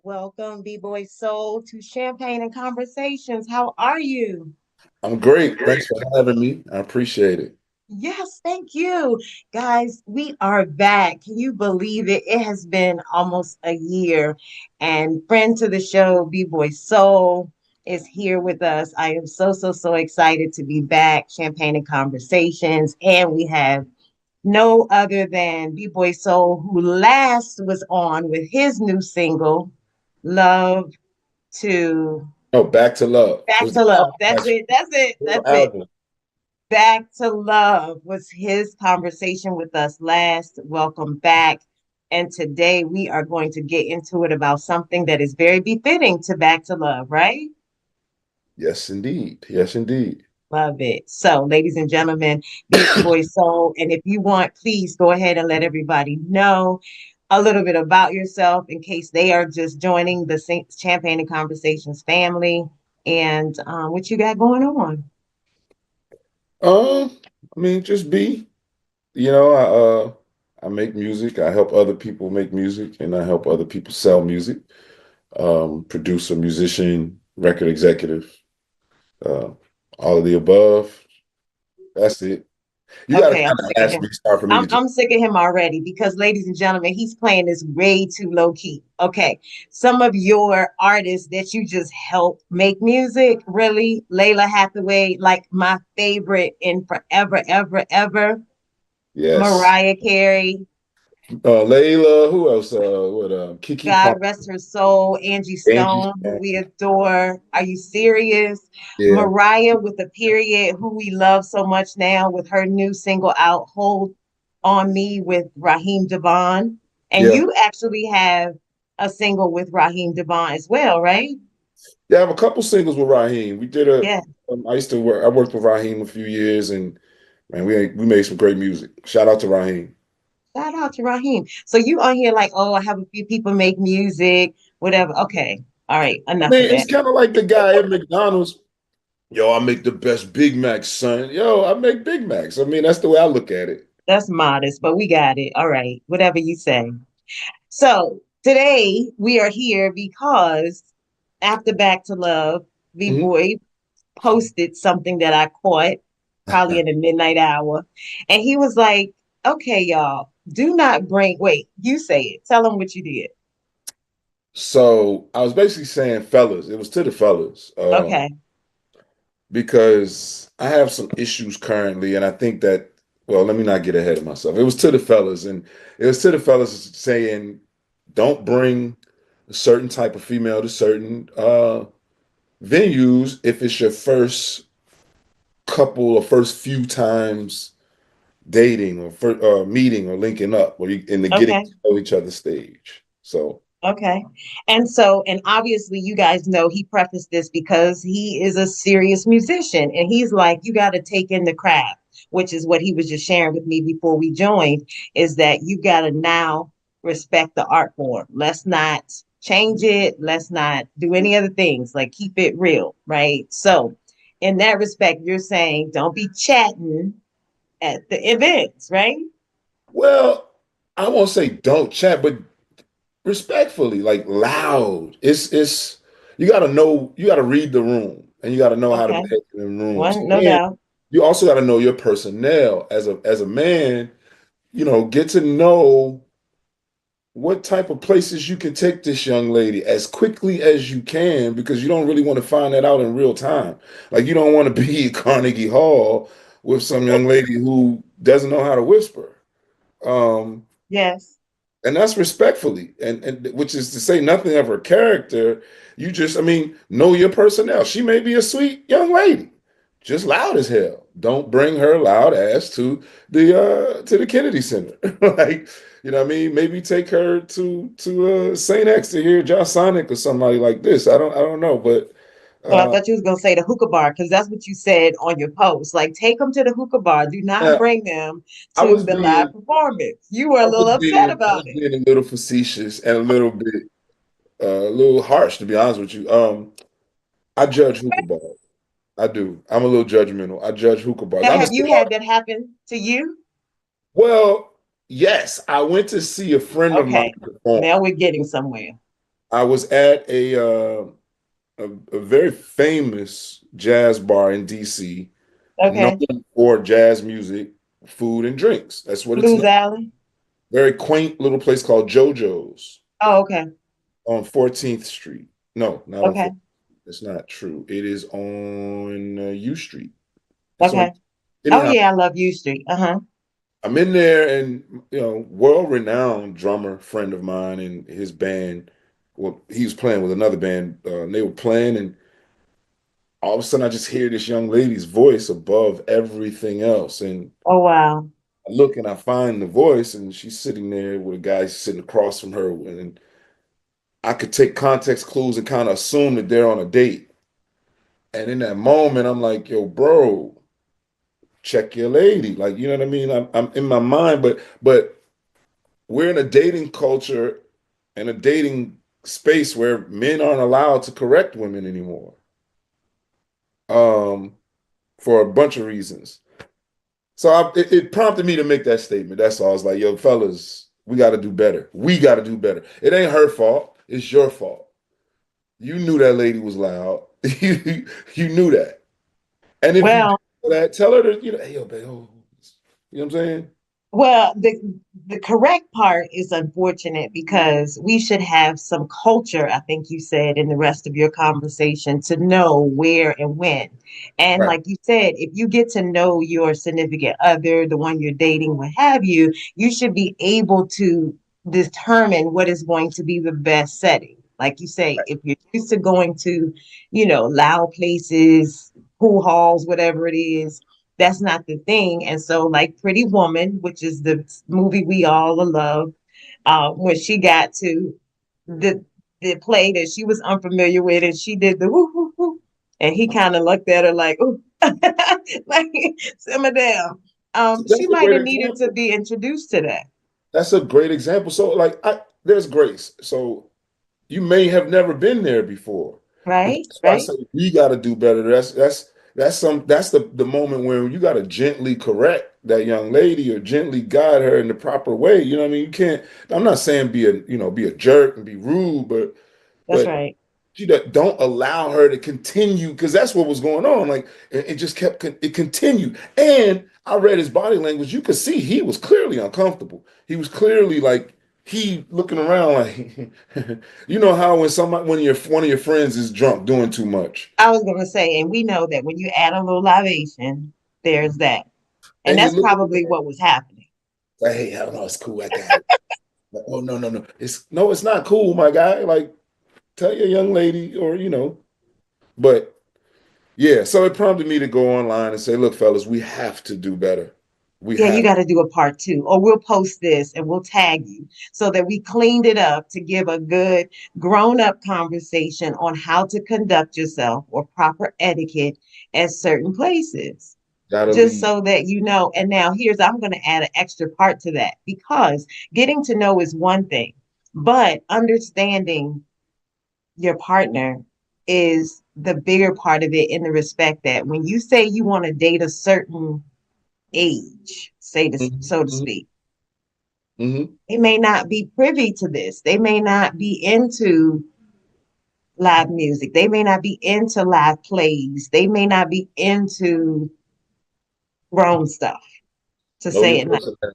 Welcome, B-Boy Soul, to Champagne and Conversations. How are you? I'm great. Thanks for having me. I appreciate it. Yes, thank you. Guys, we are back. Can you believe it? It has been almost a year. And friend to the show, B-Boy Soul, is here with us. I am so excited to be back. Champagne and Conversations. And we have no other than B-Boy Soul, who last was on with his new single, Love to Oh, Back to Love. It Back was the to Love. album, That's actually. it. That's it. Full That's it. album. Back to Love was his conversation with us last. Welcome back. And today we are going to get into it about something that is very befitting to Back to Love, right? Yes, indeed. Yes, indeed. Love it. So, ladies and gentlemen, Beach Boy Soul. And if you want, please go ahead and let everybody know a little bit about yourself in case they are just joining the Champagne and Conversations family and what you got going on. Um, just be, you know, I make music. I help other people make music and I help other people sell music. Producer, musician, record executive, uh, all of the above. That's it. You gotta Okay, I'm kind of sick of ask him. me, start for me to just I'm sick of him already because, ladies and gentlemen, he's playing this way too low key. Okay, some of your artists that you just help make music, really, Layla Hathaway, like my favorite in forever, ever, yes. Mariah Carey, Layla, who else? What Kiki Palmer, God rest her soul, Angie Angie Stone, who Stone. we adore. Are you serious? Yeah, Mariah with the period, who we love so much now with her new single out, Hold on Me with Raheem Devon. And yeah. you actually have a single with Raheem Devon as well, right? Yeah, I have a couple singles with Raheem. We did a. Yeah. I used to work. I worked with Raheem a few years, and man, we made some great music. Shout out to Raheem. Shout out to Raheem. So you on here like, oh, I have a few people make music, whatever. Okay. All right. I Enough of mean, that. it's kind of like the guy at McDonald's. Yo, I make the best Big Macs, son. Yo, I make Big Macs. I mean, that's the way I look at it. That's modest, but we got it. All right. Whatever you say. So today we are here because after Back to Love, V Hmm. Boy posted something that I caught. probably in the midnight hour. And he was like, okay, y'all, do not bring, wait, you say it. Tell them what you did. So I was basically saying, fellas, it was to the fellas, Okay. because I have some issues currently, and I think that, well, let me not get ahead of myself. It was to the fellas, and it was to the fellas saying, don't bring a certain type of female to certain venues if it's your first couple or first few times dating or meeting or linking up, or you in the getting Okay. to know each other stage. So, Okay. And so, and obviously, you guys know he prefaced this because he is a serious musician. And he's like, you got to take in the craft, which is what he was just sharing with me before we joined, is that you got to now respect the art form. Let's not change it. Let's not do any other things. Like, keep it real. Right. So, in that respect, you're saying don't be chatting at the events. Right. well, I won't say don't chat, but respectfully, like loud. It's you gotta read the room, and you gotta know how to Okay. behave in rooms. One, no And doubt. you also gotta know your personnel as a man, get to know what type of places you can take this young lady as quickly as you can, because you don't really want to find that out in real time. Like, you don't want to be at Carnegie Hall with some young lady who doesn't know how to whisper. Um, Yes. and that's respectfully, and which is to say nothing of her character. You just, I mean, know your personnel. She may be a sweet young lady, just loud as hell. Don't bring her loud ass to the Kennedy Center. Like, what I mean? Maybe take her to St. X to hear Josh Sonic or somebody like this. I don't know, but So I uh, thought you was gonna say the hookah bar because that's what you said on your post. Like, take them to the hookah bar. Do not yeah, bring them I to was the live being performance. You were a little upset I about was it. being a little facetious and a little harsh, to be honest with you. I judge hookah bars. I do. I'm a little judgmental. I judge hookah bars. Now, I'm a have you cigar. had that happen to you? Well, yes, I went to see a friend of mine Okay, perform. now we're getting somewhere. I was at a very famous jazz bar in DC, known Okay, for jazz music, food, and drinks. That's what it's Blues known. Alley. Very quaint little place called JoJo's Oh, okay, on 14th Street. No, not on okay, 14th. That's not true. It is on U Street. It's on okay. Oh anyhow. yeah, I love U Street. Uh-huh. I'm in there, and world-renowned drummer friend of mine and his band. Well, he was playing with another band. And they were playing, and all of a sudden, I just hear this young lady's voice above everything else. And Oh wow. I look and I find the voice, and she's sitting there with a guy sitting across from her. And I could take context clues and kind of assume that they're on a date. And in that moment, I'm like, "Yo, bro, check your lady." Like, you know what I mean? I'm in my mind, but we're in a dating culture and a dating space where men aren't allowed to correct women anymore, um, for a bunch of reasons. So it prompted me to make that statement. That's all. I was like, yo, fellas, we got to do better. We got to do better. It ain't her fault. It's your fault. You knew that lady was loud. You knew that. And if you do Well, that, tell her to, hey, yo, babe, oh, you know what I'm saying? Well, the correct part is unfortunate because we should have some culture, I think you said in the rest of your conversation, to know where and when. And Right. like you said, if you get to know your significant other, the one you're dating, what have you, you should be able to determine what is going to be the best setting. Like you say, if you're used to going to, loud places, pool halls, whatever it is, that's not the thing. And so, like Pretty Woman, which is the movie we all love, when she got to the the play that she was unfamiliar with, and she did the whoo whoo whoo, and he kind of looked at her like, "Ooh, like simmer down." So She that's a might great have needed to example. be introduced to that, That's a great example. So, like, there's grace. So you may have never been there before, but right? that's why I Right? say we got to do better. That's the moment where you got to gently correct that young lady or gently guide her in the proper way. You know what I mean? You can't. I'm not saying be a jerk and be rude, That's but right. don't allow her to continue because that's what was going on. Like it just kept it continued. And I read his body language. You could see he was clearly uncomfortable. He was clearly like he looking around like you know how when somebody when your one of your friends is drunk doing too much. I was going to say, and we know that when you add a little libation, there's that. And And you that's look probably what was happening. like, hey, I don't know, it's cool. I got it. Like, oh no, no, no. It's not cool, my guy. Like tell your young lady or but yeah, so it prompted me to go online and say, look, fellas, we have to do better. We Yeah, you have got to do a part two, or we'll post this and we'll tag you so that we cleaned it up to give a good grown up conversation on how to conduct yourself or proper etiquette at certain places. gotta Just lead. so that you know. And now I'm going to add an extra part to that because getting to know is one thing, but understanding your partner is the bigger part of it in the respect that when you say you want to date a certain age, say this, so to Mhm, speak, mhm. they may not be privy to this. They may not be into live music. They may not be into live plays. They may not be into grown stuff, to Know say your it nice. personnel.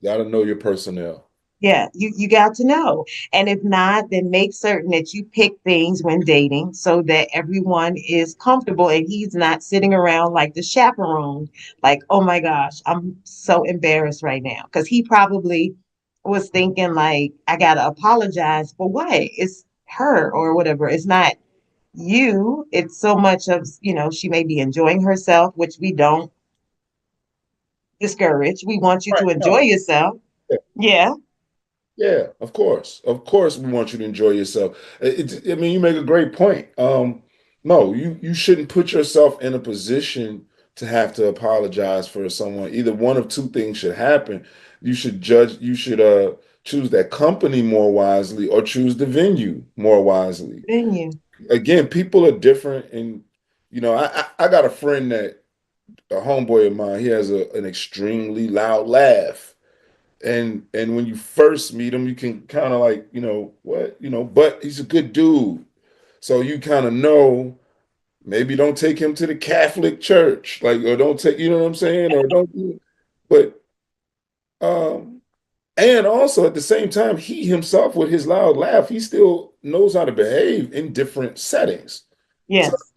Gotta know your personnel. Yeah, you got to know. And if not, then make certain that you pick things when dating so that everyone is comfortable and he's not sitting around like the chaperone, like, oh my gosh, I'm so embarrassed right now. Because he probably was thinking like, I gotta apologize for what? It's her or whatever. It's not you. It's so much of, she may be enjoying herself, which we don't discourage. We want you Right. to enjoy No. yourself. Yeah. Yeah, of course. Of course, we want you to enjoy yourself. I mean, you make a great point. No, you shouldn't put yourself in a position to have to apologize for someone. Either one of two things should happen. You should choose that company more wisely or choose the venue more wisely. Venue. Again, people are different and I got a friend that a homeboy of mine, he has an extremely loud laugh and when you first meet him, you can kind of like, what, but he's a good dude. So you kind of know, maybe don't take him to the Catholic church, like, or don't take, you know what I'm saying? Or don't, but, um, and also at the same time, he himself with his loud laugh, he still knows how to behave in different settings. So Yes.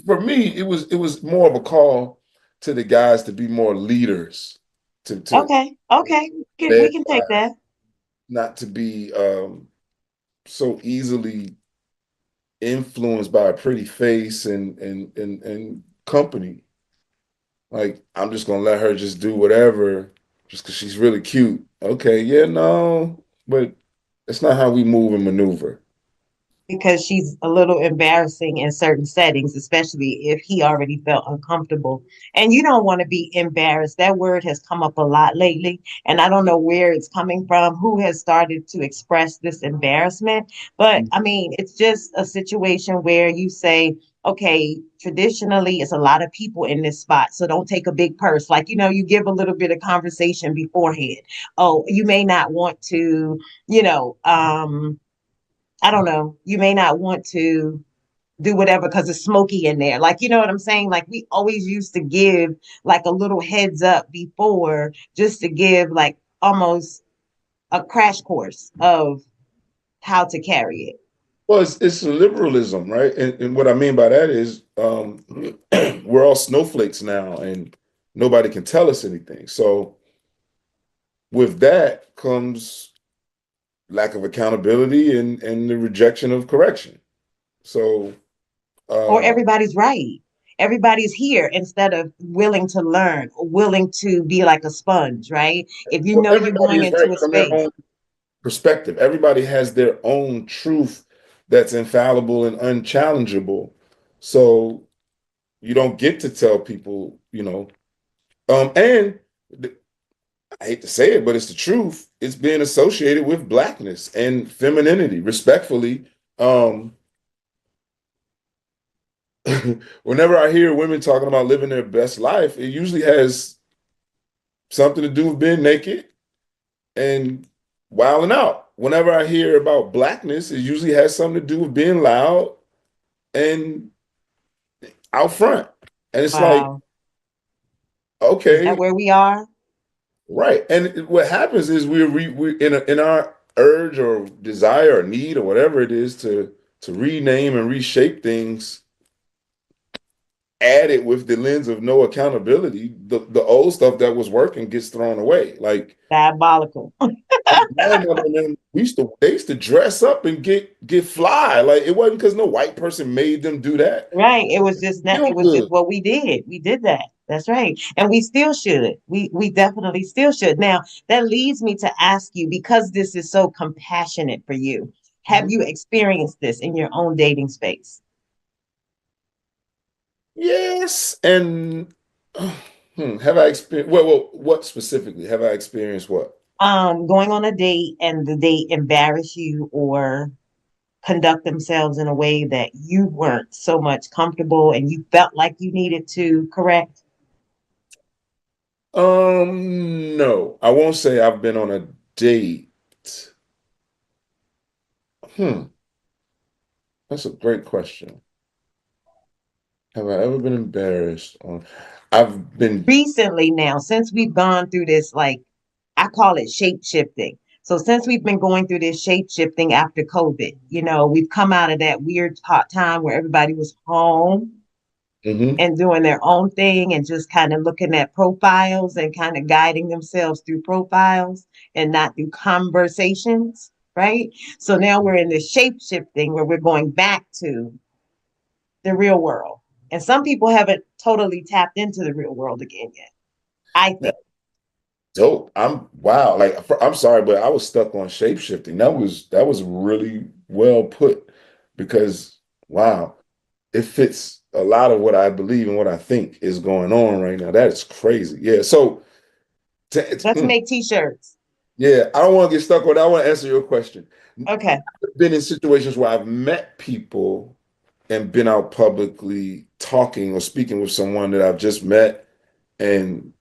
for me, it was more of a call to the guys to be more leaders, to Okay. Okay. We led can by, take that not to be so easily influenced by a pretty face and company. Like I'm just gonna let her just do whatever just because she's really cute. Okay, yeah, no, but that's not how we move and maneuver. because she's a little embarrassing in certain settings, especially if he already felt uncomfortable. And you don't want to be embarrassed. That word has come up a lot lately, and I don't know where it's coming from, who has started to express this embarrassment. But I mean, it's just a situation where you say, okay, traditionally it's a lot of people in this spot, so don't take a big purse. Like, you give a little bit of conversation beforehand. Oh, you may not want to, you know, I don't know, you may not want to do whatever because it's smoky in there. Like, you know what I'm saying? Like, we always used to give like a little heads up before just to give like almost a crash course of how to carry it. Well, it's liberalism, right? And what I mean by that is we're all snowflakes now, and nobody can tell us anything. So with that comes lack of accountability and the rejection of correction. So Or uh, everybody's right. Everybody's here instead of willing to learn or willing to be like a sponge, right? If you well, know you're everybody going is right into a from their space, own perspective. Everybody has their own truth that's infallible and unchallengeable. So you don't get to tell people, and I hate to say it, but it's the truth. It's being associated with blackness and femininity, respectfully. Um, whenever I hear women talking about living their best life, it usually has something to do with being naked and wilding out. Whenever I hear about blackness, it usually has something to do with being loud. and out front. And it's like, Wow. Is that okay, where we are? right. And what happens is we in our urge or desire or need or whatever it is to rename and reshape things, add it with the lens of no accountability, the old stuff that was working gets thrown away. Like Diabolical. my grandmother and them, they used to dress up and get fly. Like it wasn't because no white person made them do that. Right. It was just not, Feel it was just good. what we did. We did that. That's right. And we still should. We definitely still should. Now, that leads me to ask you, because this is so compassionate for you, have Mhm. you experienced this in your own dating space? Yes, and have I experienced what specifically? Have I experienced what? Going on a date and the date embarrass you or conduct themselves in a way that you weren't so much comfortable and you felt like you needed to correct? No, I won't say I've been on a date. Hmm, that's a great question. Have I ever been embarrassed on? I've been. Recently now, since we've gone through this, like I call it shape shifting. So since we've been going through this shape shifting after COVID, we've come out of that weird hot time where everybody was home Mhm. and doing their own thing and just kind of looking at profiles and kind of guiding themselves through profiles and not through conversations, right? So now we're in this shape shifting where we're going back to the real world. And some people haven't totally tapped into the real world again yet, I think. Dope. I'm wow. I'm sorry, but I was stuck on shape shifting. That was really well put because wow, it fits a lot of what I believe and what I think is going on right now. That is crazy. Yeah. So Let's make t-shirts. yeah, I don't want to get stuck on that. I want to answer your question. Okay. I've been in situations where I've met people and been out publicly talking or speaking with someone that I've just met and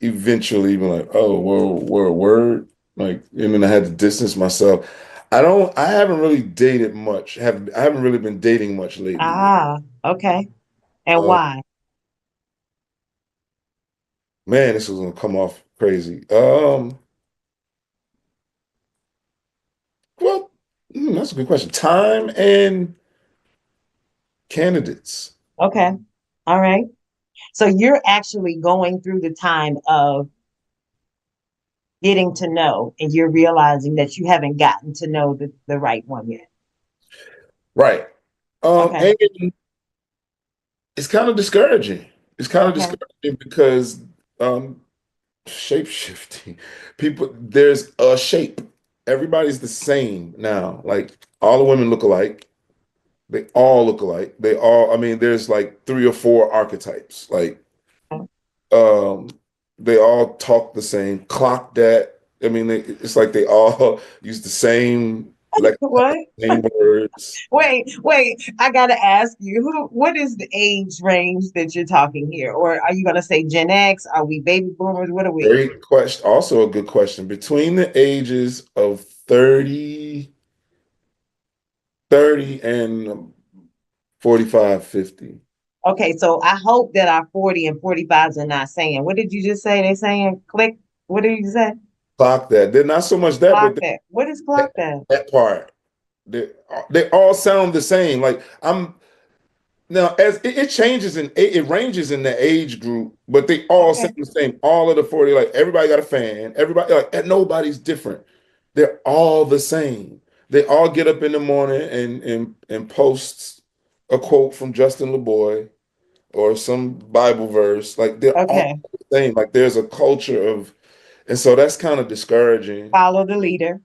eventually be like, oh, word. Like, and then I had to distance myself. I haven't really dated much. I haven't really been dating much lately, man. Ah, okay. And Uh, why? man, this is gonna come off crazy. Well, that's a good question. Time and candidates. Okay. All right. So you're actually going through the time of getting to know and you're realizing that you haven't gotten to know the right one yet. Right. Okay. And it's kind of discouraging. It's kind of Okay. discouraging because um shape shifting. People, there's a shape. Everybody's the same now. Like all the women look alike. They all look alike. They all, I mean, there's like three or four archetypes. Like um they all talk the same, clock that. I mean, it's like they all use the same like What? same words. Wait. I gotta ask you, what is the age range that you're talking here? Or are you gonna say Gen X? Are we baby boomers? What are we? Great question. Also a good question. Between the ages of 30 and 45, 50. Okay, so I hope that our 40 and 45s are not saying, what did you just say? They saying click. What did you say? Clock that. They're not so much that, Clock but that. What is that, clock that? that part. They all sound the same. Like I'm now as it changes it ranges in the age group, but they all sound Okay. the same. All of the 40, like everybody got a fan. Everybody like and nobody's different. They're all the same. They all get up in the morning and post a quote from Justin LeBoy or some Bible verse. Like they're all Okay. the same. Like there's a culture of, and so that's kind of discouraging. Follow the leader.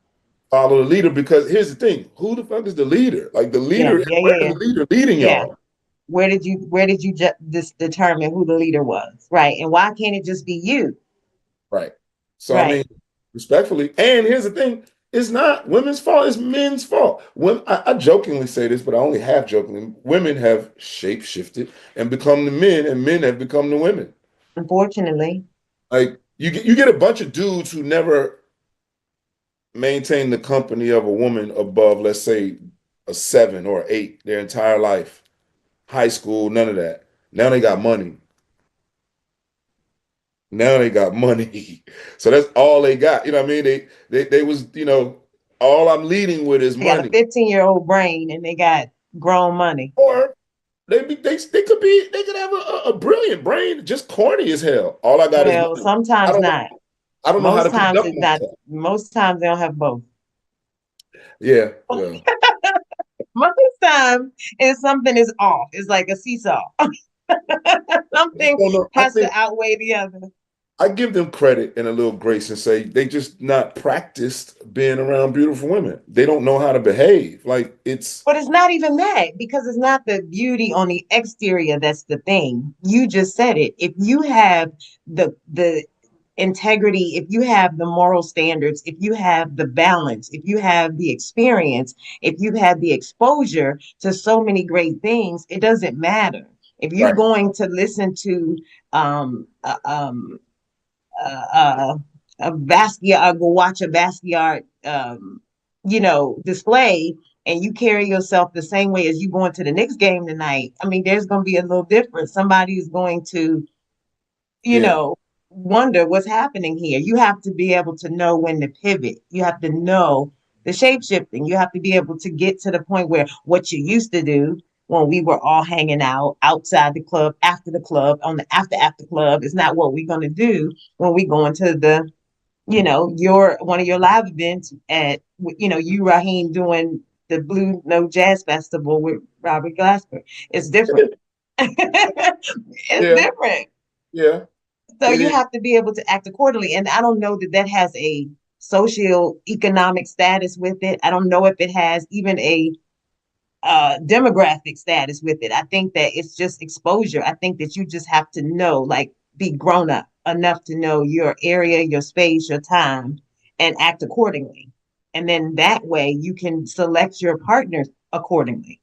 Follow the leader because here's the thing: who the fuck is the leader? Like the Yeah, leader, yeah, where yeah, is yeah. the leader leading Yeah. y'all? Where did you determine who the leader was? Right. And why can't it just be you? Right. So I Right. mean, respectfully, and here's the thing: it's not women's fault; it's men's fault. When I jokingly say this, but I only half jokingly, women have shape shifted and become the men, and men have become the women. Unfortunately. Like you get a bunch of dudes who never maintain the company of a woman above, let's say, a 7 or 8 their entire life. High school, none of that. Now they got money. Now they got money. So that's all they got. You know what I mean? They was, all I'm leading with is They got a money. 15-year-old brain and they got grown money. Or they could have a brilliant brain, just corny as hell. All I got is Well, money. I sometimes don't not. I don't know how to Most times conduct it's not. myself. Most times they don't have both. Yeah, well, Most times it's something is off. It's like a seesaw. I just Something don't know. I has to think outweigh the other. I give them credit and a little grace and say they just not practiced being around beautiful women. They don't know how to behave. Like it's But it's not even that because it's not the beauty on the exterior that's the thing. You just said it. If you have the integrity, if you have the moral standards, if you have the balance, if you have the experience, if you've had the exposure to so many great things, it doesn't matter. If you're right. going to listen to um, uh, um, uh, a Basquiat, go watch a Basquiat, display, and you carry yourself the same way as you going to the Knicks game tonight. I mean, there's going to be a little difference. Somebody is going to, you Yeah. know, wonder what's happening here. You have to be able to know when to pivot. You have to know the shape shifting. You have to be able to get to the point where what you used to do when we were all hanging out outside the club, on the after club is not what we're going to do when we go into the, your one of your live events at, you Raheem doing the Blue Note Jazz Festival with Robert Glasper. It's different. It's Yeah. different. Yeah. So It you is. have to be able to act accordingly. And I don't know that that has a social economic status with it. I don't know if it has even a demographic status with it. I think that it's just exposure. I think that you just have to know, like, be grown up enough to know your area, your space, your time, and act accordingly. And then that way you can select your partners accordingly.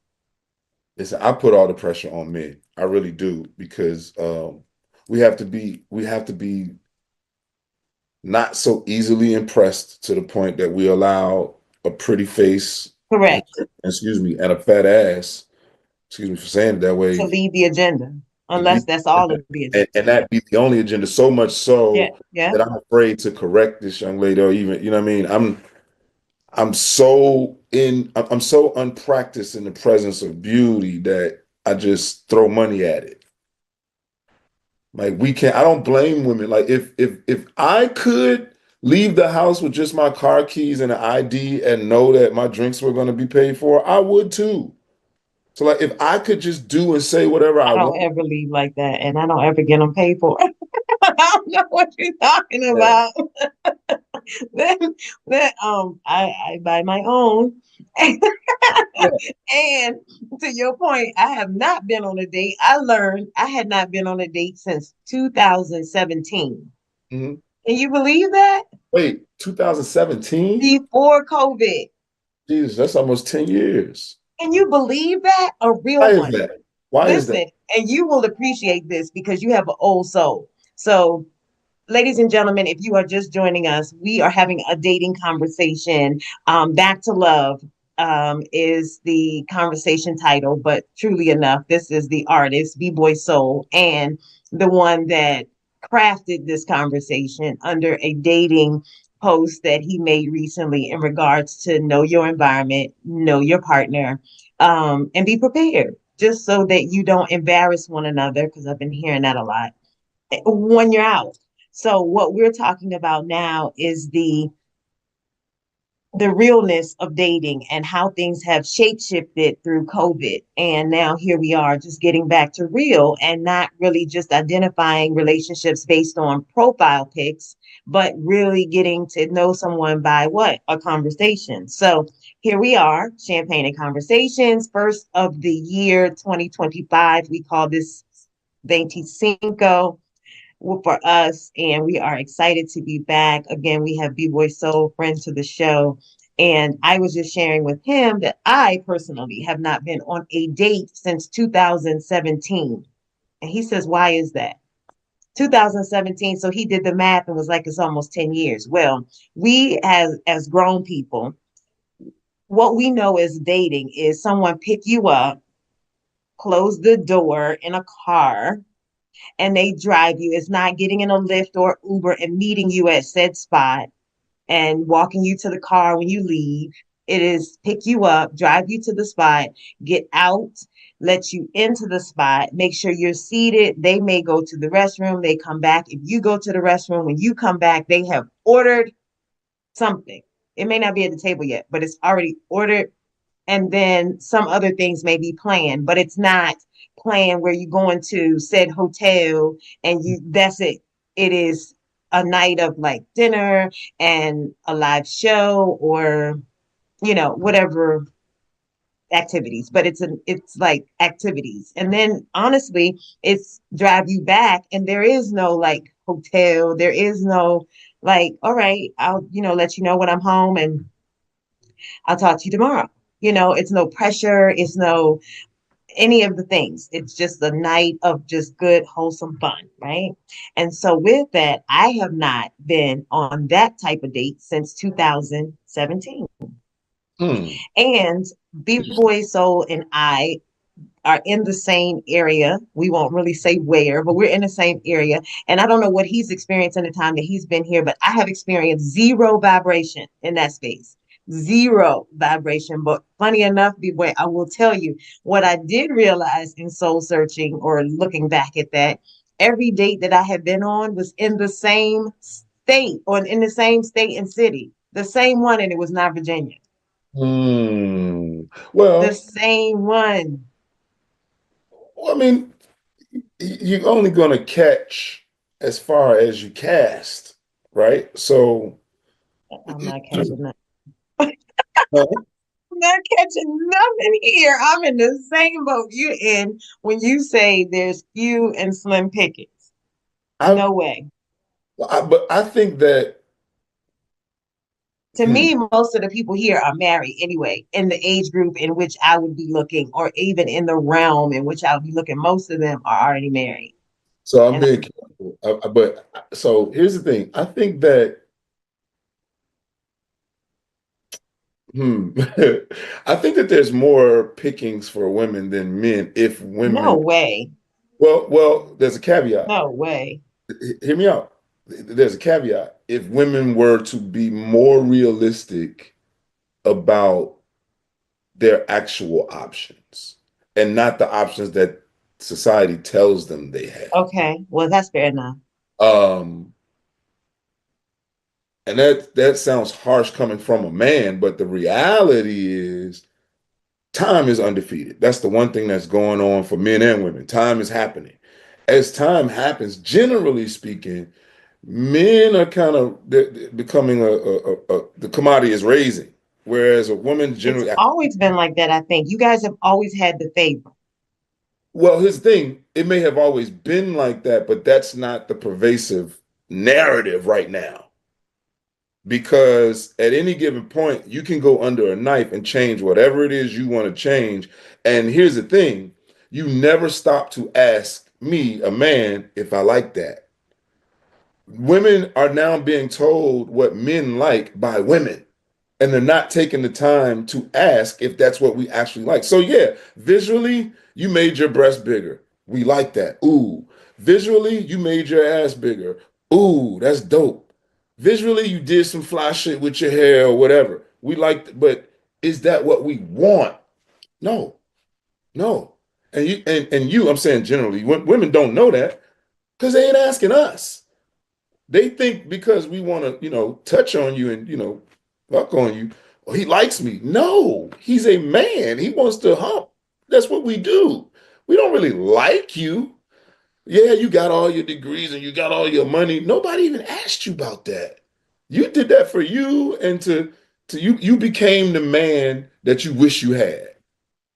Listen, I put all the pressure on men. I really do because we have to be not so easily impressed to the point that we allow a pretty face and Correct. excuse me and a fat ass, excuse me for saying it that To way, lead the agenda, to lead unless that's all of the and, agenda. and that be the only agenda. So much Yeah, so yeah. that I'm afraid to correct this young lady or even, you know what I mean? I'm so unpracticed in the presence of beauty that I just throw money at it. Like we can't, I don't blame women. Like if I could leave the house with just my car keys and an ID and know that my drinks were going to be paid for, I would too. So like if I could just do and say whatever I I want, don't ever leave like that, and I don't ever get them paid for. I don't know what you're talking yeah, about. then, I buy my own. yeah, And to your point, I have not been on a date. I learned I had not been on a date since 2017. mhm. Can you believe that? Wait, 2017? Before COVID. Jesus, that's almost 10 years. Can you believe that? A Why real is one. that? Why is that? Listen, and you will appreciate this because you have an old soul. So, ladies and gentlemen, if you are just joining us, we are having a dating conversation. Back to Love is the conversation title, but truly enough, this is the artist, B Boy Soul, and the one that crafted this conversation under a dating post that he made recently in regards to know your environment, know your partner, and be prepared just so that you don't embarrass one another, because I've been hearing that a lot when you're out. So what we're talking about now is the realness of dating and how things have shape shifted through COVID. And now here we are just getting back to real and not really just identifying relationships based on profile pics, but really getting to know someone by what? A conversation. So here we are, Champagne and Conversations, first of the year 2025. We call this 25 for us, and we are excited to be back. Again, we have B-Boy Soul, friend to the show. And I was just sharing with him that I personally have not been on a date since 2017. And he says, why is that? 2017. So he did the math and was like, it's almost 10 years. Well, we as grown people, what we know as dating is someone pick you up, close the door in a car, and they drive you. It's not getting in a Lyft or Uber and meeting you at said spot and walking you to the car when you leave. It is pick you up, drive you to the spot, get out, let you into the spot, make sure you're seated. They may go to the restroom, they come back. If you go to the restroom, when you come back, they have ordered something. It may not be at the table yet, but it's already ordered. And then some other things may be planned, but it's not planned where you go into said hotel and you that's it. It is a night of like dinner and a live show or whatever activities, but it's like activities. And then honestly, it's drive you back and there is no like hotel, there is no like, all right, I'll let you know when I'm home and I'll talk to you tomorrow. It's no pressure, it's no any of the things. It's just a night of just good, wholesome fun, right? And so with that, I have not been on that type of date since 2017. Hmm. And B-Boy Soul and I are in the same area. We won't really say where, but we're in the same area. And I don't know what he's experienced in the time that he's been here, but I have experienced zero vibration in that space. Zero vibration. But funny enough, B-Boy, I will tell you what I did realize in soul searching or looking back at that. Every date that I had been on was in the same state or in the same state and city. The same one, and it was not Virginia. Hmm. The Well, same one. I mean, you're only going to catch as far as you cast, right? So, I'm not catching that. uh, I'm not catching nothing here. I'm in the same boat you're in when you say there's few and slim pickings. I, No way. but I think that, To hmm, me, most of the people here are married anyway, in the age group in which I would be looking, or even in the realm in which I would be looking. Most of them are already married. so I'm And being careful. But so here's the thing. I think that, hmm, I think that there's more pickings for women than men if no women, way. there's a caveat. No way. Hear me out. There's a caveat. If women were to be more realistic about their actual options and not the options that society tells them they have. Okay. Well, that's fair enough. Um, and that sounds harsh coming from a man, but the reality is time is undefeated. That's the one thing that's going on for men and women. Time is happening. As time happens, generally speaking, men are kind of they're becoming the commodity is raising, whereas a woman It's generally. always been like that, I think. You guys have always had the favor. Well, here's the thing: it may have always been like that, but that's not the pervasive narrative right now. Because at any given point, you can go under a knife and change whatever it is you want to change. And here's the thing: you never stop to ask me, a man, if I like that. Women are now being told what men like by women, and they're not taking the time to ask if that's what we actually like. So yeah, visually, you made your breast bigger. We like that. Ooh. Visually, you made your ass bigger. Ooh, that's dope. Visually, you did some fly shit with your hair or whatever. We like, but is that what we want? No, no. And I'm saying generally, women don't know that because they ain't asking us. They think because we want to, touch on you and, fuck on you, well, he likes me. No, he's a man. He wants to hump. That's what we do. We don't really like you. Yeah, you got all your degrees and you got all your money. Nobody even asked you about that. You did that for you and to you became the man that you wish you had.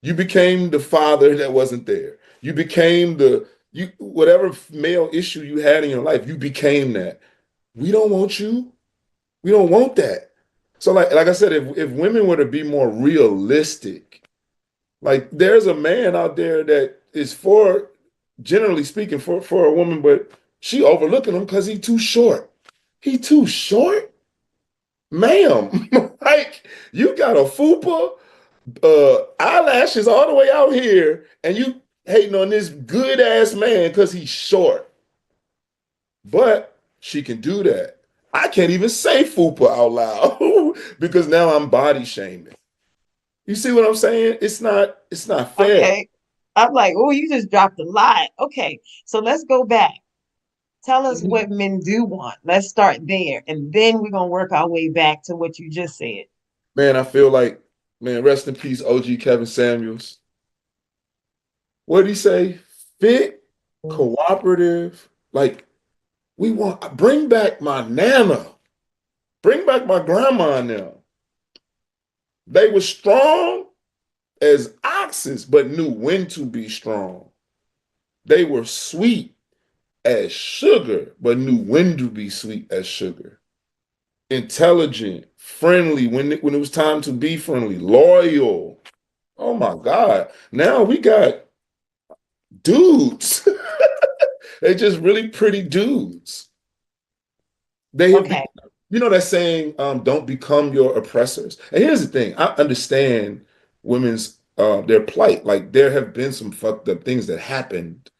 You became the father that wasn't there. You became the you whatever male issue you had in your life, you became that. We don't want you. We don't want that. So like I said, if women were to be more realistic, like there's a man out there that is for, generally speaking, for a woman, but she overlooking him because he too short. He too short. ma'am. Like you got a fupa, eyelashes all the way out here, and you hating on this good ass man because he's short. But she can do that. I can't even say fupa out loud because now I'm body shaming. You see what I'm saying? It's not fair. Okay. I'm like, oh, you just dropped a lot. Okay. So let's go back. Tell us what men do want. Let's start there. And then we're going to work our way back to what you just said. Man, I feel like, man, rest in peace, OG Kevin Samuels. What did he say? Fit, cooperative. Like, we want, bring back my nana, bring back my grandma now. They were strong as oxes, but knew when to be strong. They were sweet as sugar, but knew when to be sweet as sugar. Intelligent, friendly when it was time to be friendly, loyal. Oh my God. Now we got dudes. They're just really pretty dudes. They have Okay. become, you know that saying, don't become your oppressors. And here's the thing, I understand women's their plight. Like there have been some fucked up things that happened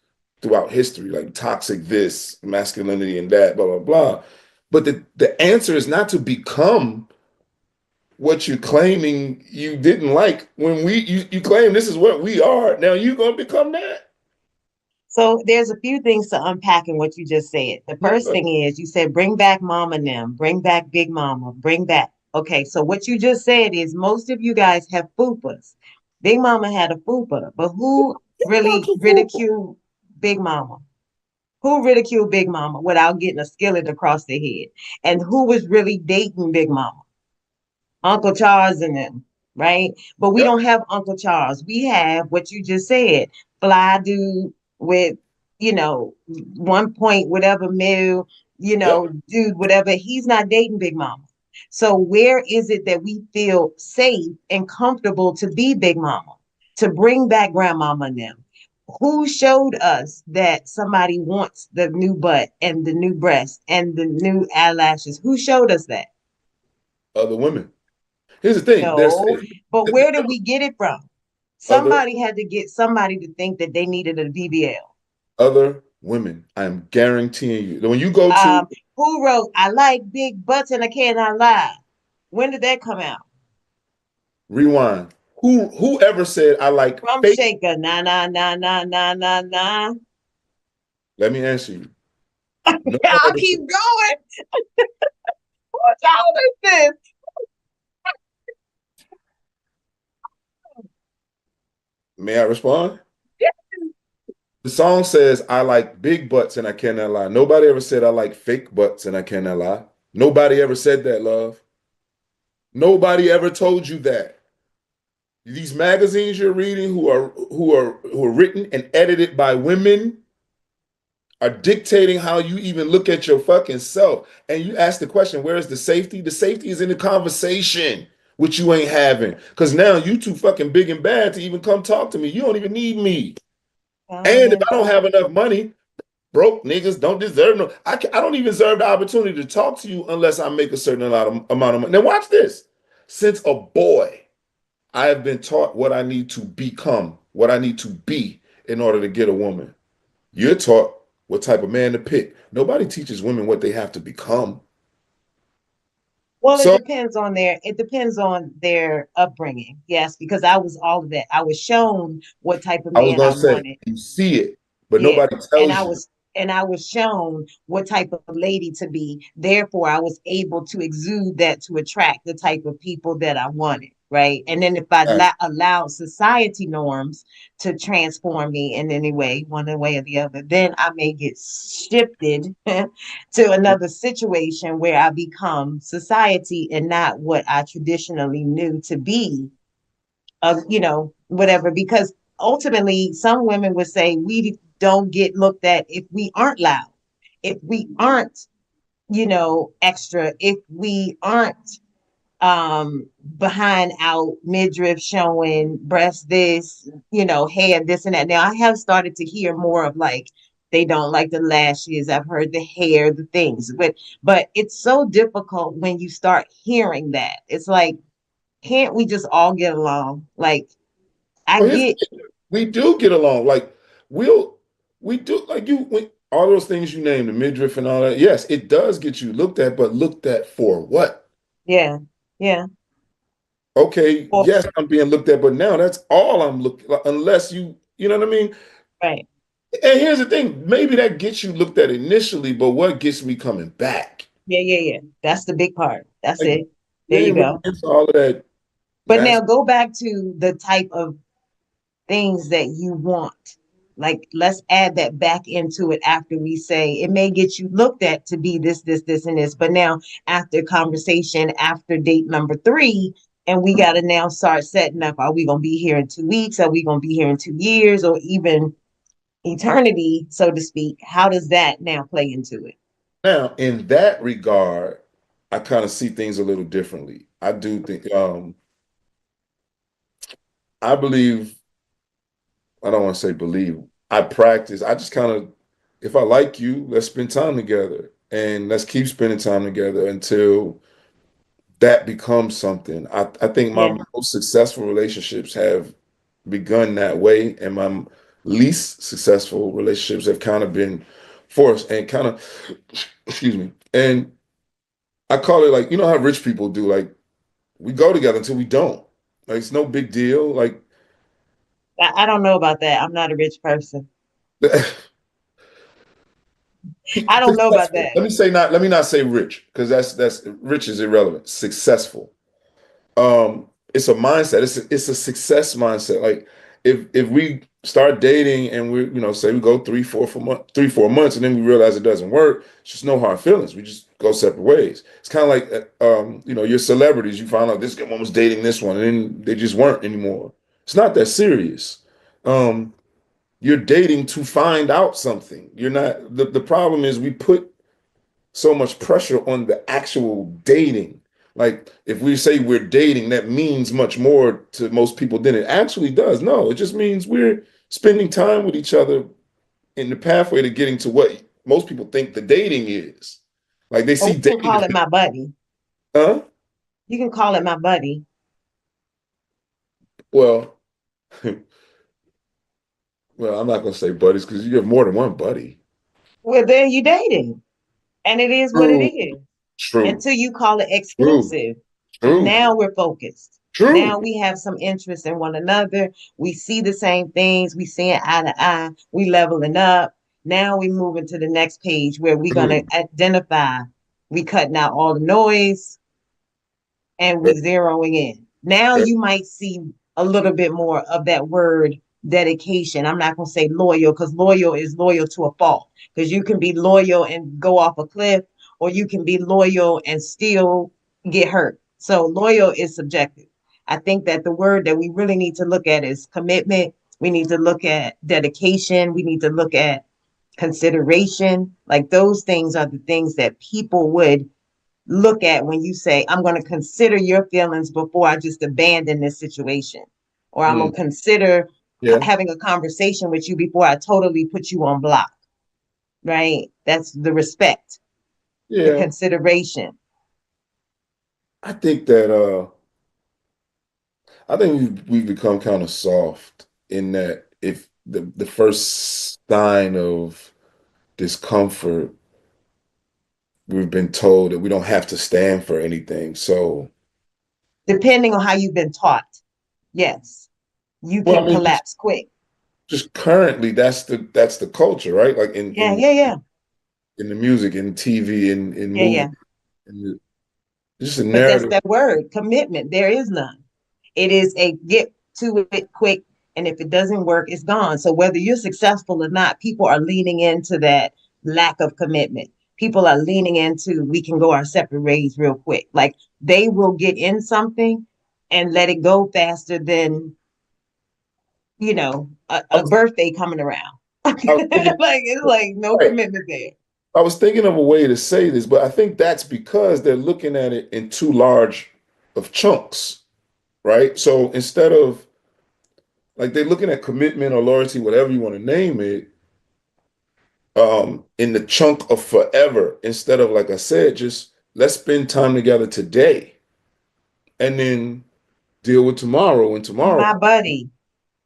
throughout history, like toxic this, masculinity and that, blah, blah, blah. But the answer is not to become what you're claiming you didn't like when you claim this is what we are. Now you gonna become that. So there's a few things to unpack in what you just said. The first thing is you said bring back mama and them, bring back big mama, bring back. Okay, so what you just said is most of you guys have fupas. Big mama had a fupa, but who really ridiculed Big Mama? Who ridiculed Big Mama without getting a skillet across their head? And who was really dating Big Mama? Uncle Charles and them, right? But we Yep, don't have Uncle Charles. We have what you just said, fly dude with, 1 point whatever mil, yep. dude, whatever. He's not dating Big Mama. So where is it that we feel safe and comfortable to be Big Mama, to bring back Grandmama and them? Who showed us that somebody wants the new butt and the new breast and the new eyelashes? Who showed us that? Other women. Here's the thing. There's No, but where did we get it from? other Somebody had to get somebody to think that they needed a BBL. other women. I am guaranteeing you that when you go to Um, who wrote "I like big butts and I cannot lie"? When did that come out? rewind, whoever said I like Rum fake, shaker, nah nah nah nah nah nah nah. let me answer you. No one I'll ever keep said, going. What y'all is this? may I respond? The song says I like big butts and I cannot lie. Nobody ever said I like fake butts and I cannot lie. Nobody ever said that, love. Nobody ever told you that. These magazines you're reading who are written and edited by women are dictating how you even look at your fucking self. And you ask the question, where is the safety? The safety is in the conversation, which you ain't having. Because now you too fucking big and bad to even come talk to me. You don't even need me. And if I don't have enough money, broke niggas don't deserve no. I don't even deserve the opportunity to talk to you unless I make a certain amount of money. Now watch this. Since a boy, I have been taught what I need to become, what I need to be in order to get a woman. You're taught what type of man to pick. Nobody teaches women what they have to become. Well, So it depends on their upbringing. Yes, because I was all of that. I was shown what type of I was man I gonna say wanted. you see it, but Yeah. nobody And tells I you. was and I was shown what type of lady to be. Therefore, I was able to exude that to attract the type of people that I wanted. Right. And then if I Right. allowed society norms to transform me in any way, one way or the other, then I may get shifted to another situation where I become society and not what I traditionally knew to be of, whatever. Because ultimately, some women would say we don't get looked at if we aren't loud, if we aren't, extra, if we aren't behind out midriff showing breast this, hair this and that. Now I have started to hear more of like They don't like the lashes. I've heard the hair, the things. But it's so difficult when you start hearing that. It's like, can't we just all get along? Like, I Well, here's the get, thing. We do get along. Like we'll we do like all those things you named, the midriff and all that. Yes, it does get you looked at, but looked at for what? yeah, yeah. Okay, Or, yes, I'm being looked at, but now that's all I'm looking like, unless you know what I mean? right. And here's the thing, maybe that gets you looked at initially, but what gets me coming back? Yeah, yeah, yeah. That's the big part. That's Like it. you There you ain't really go. into all of that But mass. now go back to the type of things that you want. Like, let's add that back into it after we say it may get you looked at to be this, this, this, and this. But now, after conversation, after date number three, and we got to now start setting up, are we going to be here in 2 weeks? Are we going to be here in 2 years or even eternity, so to speak? How does that now play into it? Now, in that regard, I kind of see things a little differently. I do think I believe I don't want to say believe. I practice. I just kind of, if I like you, let's spend time together and let's keep spending time together until that becomes something. I think my Yeah. most successful relationships have begun that way, and my least successful relationships have kind of been forced and kind of, excuse me. And I call it like, you know how rich people do, like we go together until we don't. Like it's no big deal. Like I don't know about that. I'm not a rich person. I don't know about successful. that. Let me not say rich because that's rich is irrelevant. Successful. It's a mindset. It's a success mindset. Like if we start dating and we say we go 3 4 months and then we realize it doesn't work, it's just no hard feelings. We just go separate ways. It's kind of like your celebrities. You find out this one was dating this one and then they just weren't anymore. It's not that serious. Um, you're dating to find out something. You're not the problem is we put so much pressure on the actual dating. Like if we say we're dating, that means much more to most people than it actually does. No, it just means we're spending time with each other in the pathway to getting to what most people think the dating is. Like they Or see we can dating call as, it my buddy. huh? You can call it my buddy. Well, well, I'm not gonna say buddies because you have more than one buddy. Well, then you dating. And it is what it True, is. true, Until you call it true, exclusive. true, Now we're focused. true. Now we have some interest in one another. We see the same things. We see it eye to eye. We leveling up. Now we moving to the next page where we're gonna True. identify. We cutting out all the noise and we zeroing in. Now you might see a little bit more of that word dedication. I'm not going to say loyal because loyal is loyal to a fault because you can be loyal and go off a cliff or you can be loyal and still get hurt. So loyal is subjective. I think that the word that we really need to look at is commitment. We need to look at dedication. We need to look at consideration. Like those things are the things that people would look at when you say, I'm going to consider your feelings before I just abandon this situation, or I'm going Mm, to consider yeah, having a conversation with you before I totally put you on block, right? That's the respect, the yeah. consideration. I think that I think we've become kind of soft in that if the first sign of discomfort, we've been told that we don't have to stand for anything. So, Depending on how you've been taught, yes, you well, can I mean, collapse quick. just currently that's the culture, right? Like in Yeah, in yeah, yeah, in the music, in TV, in yeah, movies, yeah. in just a But that's narrative. that word, commitment. There is none. It is a get to it quick. And if it doesn't work, it's gone. So whether you're successful or not, people are leaning into that lack of commitment. People are leaning into we can go our separate ways real quick. Like they will get in something and let it go faster than, I a was, birthday coming around. like I was thinking, it's like no right. commitment there. I was thinking of a way to say this, but I think that's because they're looking at it in too large of chunks, right? So instead of like they're looking at commitment or loyalty, whatever you want to name it, in the chunk of forever instead of, like I said, just let's spend time together today and then deal with tomorrow and tomorrow. My buddy.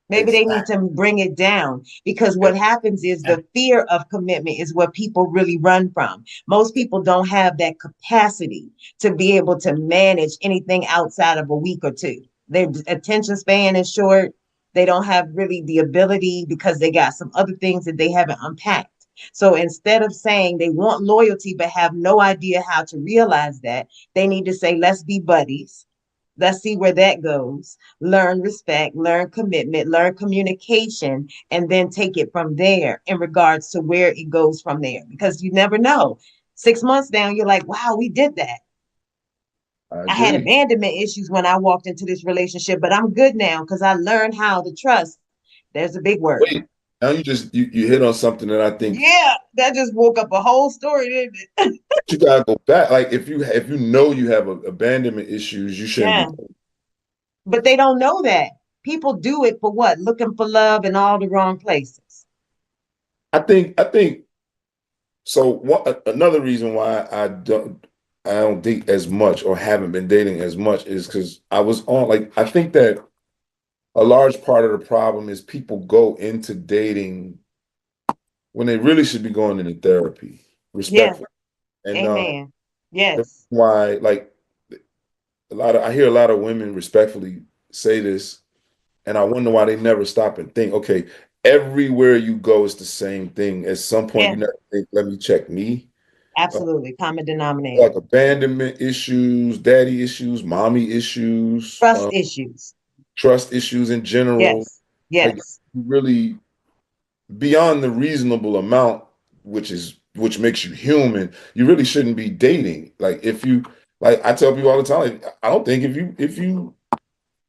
Maybe they need Exactly. to bring it down because what happens is the fear of commitment is what people really run from. Most people don't have that capacity to be able to manage anything outside of a week or two. Their attention span is short. They don't have really the ability because they got some other things that they haven't unpacked. So instead of saying they want loyalty but have no idea how to realize that, they need to say, let's be buddies. Let's see where that goes. Learn respect, learn commitment, learn communication, and then take it from there in regards to where it goes from there. Because you never know. 6 months down, you're like, wow, we did that. I I had agree. abandonment issues when I walked into this relationship, but I'm good now because I learned how to trust. There's a big word. Wait, now you hit on something that I think Yeah, that just woke up a whole story, didn't it? you gotta go back. Like if you know you have abandonment issues, you shouldn't be. Yeah, but they don't know that. People do it for what? Looking for love in all the wrong places. I think so. Another reason why I don't date as much or haven't been dating as much is because I was on like I think that a large part of the problem is people go into dating when they really should be going into therapy, Yeah, respectfully. And amen. the Yes, why like I hear a lot of women respectfully say this, and I wonder why they never stop and think, okay, everywhere you go is the same thing. At some point, yeah, you never think, let me check me. Uh, absolutely. Common denominator. like abandonment issues, daddy issues, mommy issues, Trust issues. trust issues in general. Yes, Like yes, really beyond the reasonable amount, which makes you human, you really shouldn't be dating. Like if you like I tell people all the time, like, I don't think if you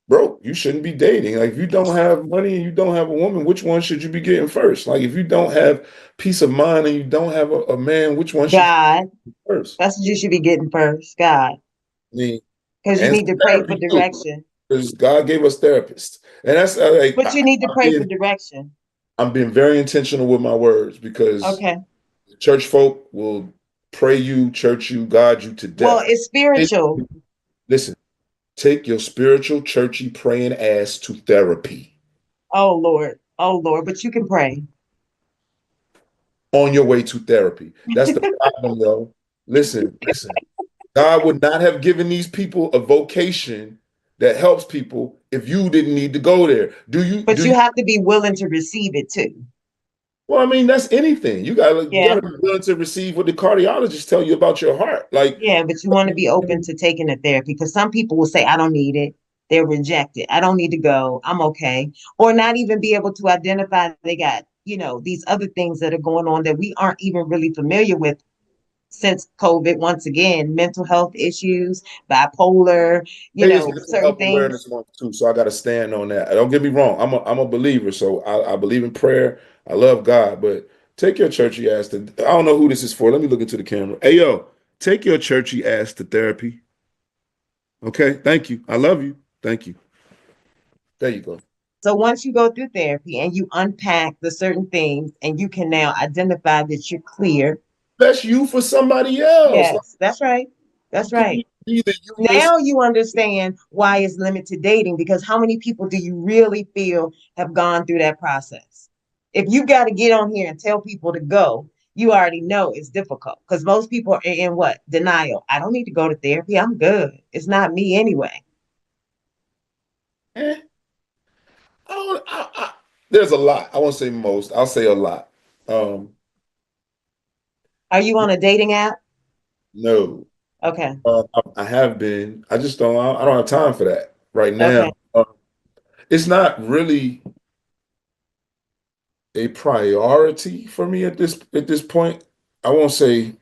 broke, you shouldn't be dating. Like if you don't have money and you don't have a woman, which one should you be getting first? Like if you don't have peace of mind and you don't have a man, which one should you God. get first? That's what you should be getting first. God. I mean, Because you and need to pray for therapy too, direction. because God gave us therapists, and that's like But you need to I'm pray for being direction. I'm being very intentional with my words because Okay. church folk will pray you, church you, God you to Well, death. it's spiritual. Listen, take your spiritual, churchy, praying ass to therapy Oh Lord. Oh Lord. But you can pray. on your way to therapy. That's the problem, though. Listen. God would not have given these people a vocation that helps people if you didn't need to go there. Do you? But Do you you? have to be willing to receive it too. Well, I mean, that's anything. You gotta Yeah. be willing to receive what the cardiologists tell you about your heart. Like, Yeah, but you want to be open to taking the therapy because some people will say, I don't need it. They'll reject it. I don't need to go. I'm okay. Or not even be able to identify they got, these other things that are going on that we aren't even really familiar with since COVID. Once again, mental health issues, bipolar, it is mental certain health things. awareness month too, so I got to stand on that. Don't get me wrong. I'm a believer, so I believe in prayer. I love God, but take your churchy ass to. I don't know who this is for. Let me look into the camera. Hey yo, take your churchy ass to therapy. Okay, thank you. I love you. Thank you. There you go. So once you go through therapy and you unpack the certain things and you can now identify that you're clear. That's you for somebody else. Like, Yes, that's right. you That's can right. be the you. Now you understand why it's limited dating because how many people do you really feel have gone through that process? If you got to get on here and tell people to go, you already know it's difficult because most people are in what? Denial. I don't need to go to therapy. I'm good. It's not me anyway. Eh, there's a lot. I won't say most. I'll say a lot. Um, Are you on a dating app? no. Okay. I have been. I just don't. I don't have time for that right now. Okay. It's not really a priority for me at this point. I won't say.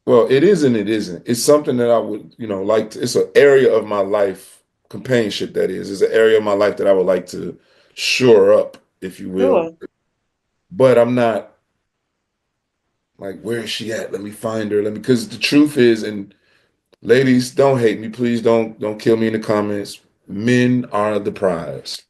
Well, it is and it isn't. It's something that I would, like. It's an area of my life, companionship. That is, it's an area of my life that I would like to shore up, if you will. Sure. But I'm not like, where is she at? Let me find her. Let me. Because the truth is, and ladies, don't hate me, please. Don't kill me in the comments. Men are the prize.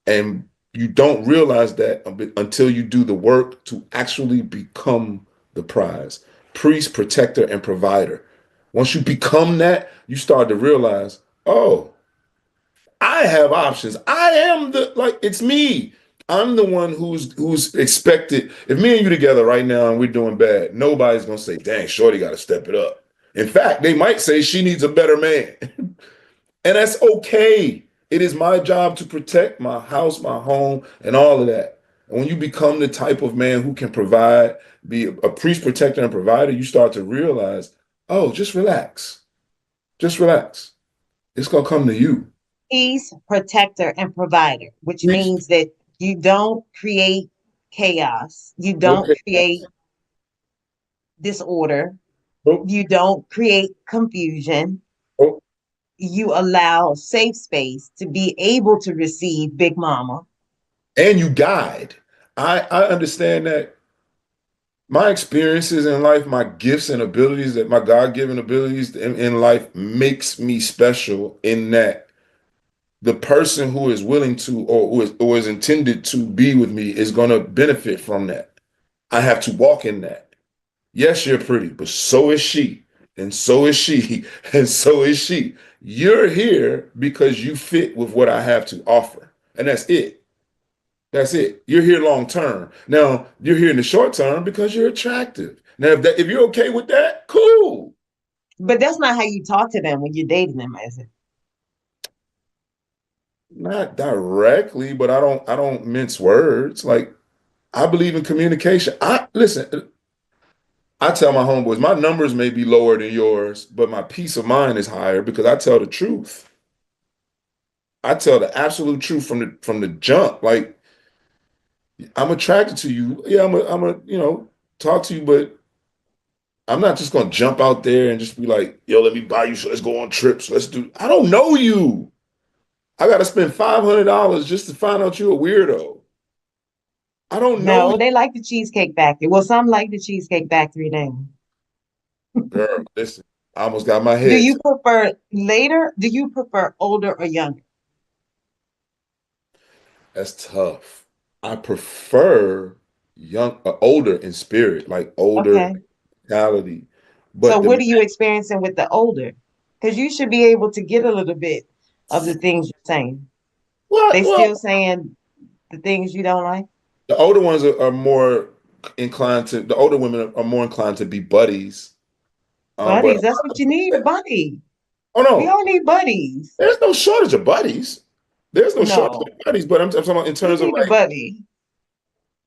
And You don't realize that until you do the work to actually become the prize. Priest, protector, and provider. Once you become that, you start to realize, oh, I have options. I am the like it's me. I'm the one who's expected. If me and you together right now and we're doing bad, nobody's gonna say, dang, Shorty gotta step it up. In fact, they might say she needs a better man. And that's okay. It is my job to protect my house, my home, and all of that. And when you become the type of man who can provide, be a priest, protector, and provider, you start to realize, oh, just relax. Just relax. It's gonna come to you. Peace, protector, and provider, which Priest, means that you don't create chaos, you no don't create chaos. disorder, Nope. you don't create confusion. Nope. You allow safe space to be able to receive Big Mama. And you guide. I understand that my experiences in life, my gifts and abilities, that my God-given abilities in life makes me special in that the person who is willing to or is intended to be with me is going to benefit from that. I have to walk in that. Yes, you're pretty, but so is she, and so is she, and so is she. You're here because you fit with what I have to offer, and that's it. That's it. You're here long term. Now you're here in the short term because you're attractive. Now, if you're okay with that, cool. But that's not how you talk to them when you're dating them, is it? Not directly, but I don't mince words. Like I believe in communication. I listen. I tell my homeboys, my numbers may be lower than yours, but my peace of mind is higher because I tell the truth. I tell the absolute truth from the jump. Like I'm attracted to you. Yeah, I'm a talk to you, but I'm not just gonna jump out there and just be like, yo, let me buy you. So let's go on trips. Let's do. I don't know you. I got to spend $500 just to find out you're a weirdo. I don't know No, you, they like the Cheesecake Factory. Well, some like the Cheesecake Factory now. girl. Listen, I almost got my Do head. you prefer later? Do you prefer older or younger? That's tough. I prefer older in spirit, like older Okay. mentality. So But what are you experiencing with the older? Because you should be able to get a little bit of the things you're saying. what? They Well, still saying the things you don't like? the older ones are more inclined to. The older women are more inclined to be buddies. But Buddies, that's what you need, a buddy. oh We no, all need buddies. there's no shortage of buddies. There's no shortage No, of buddies. But I'm talking about in you terms of need a like buddy.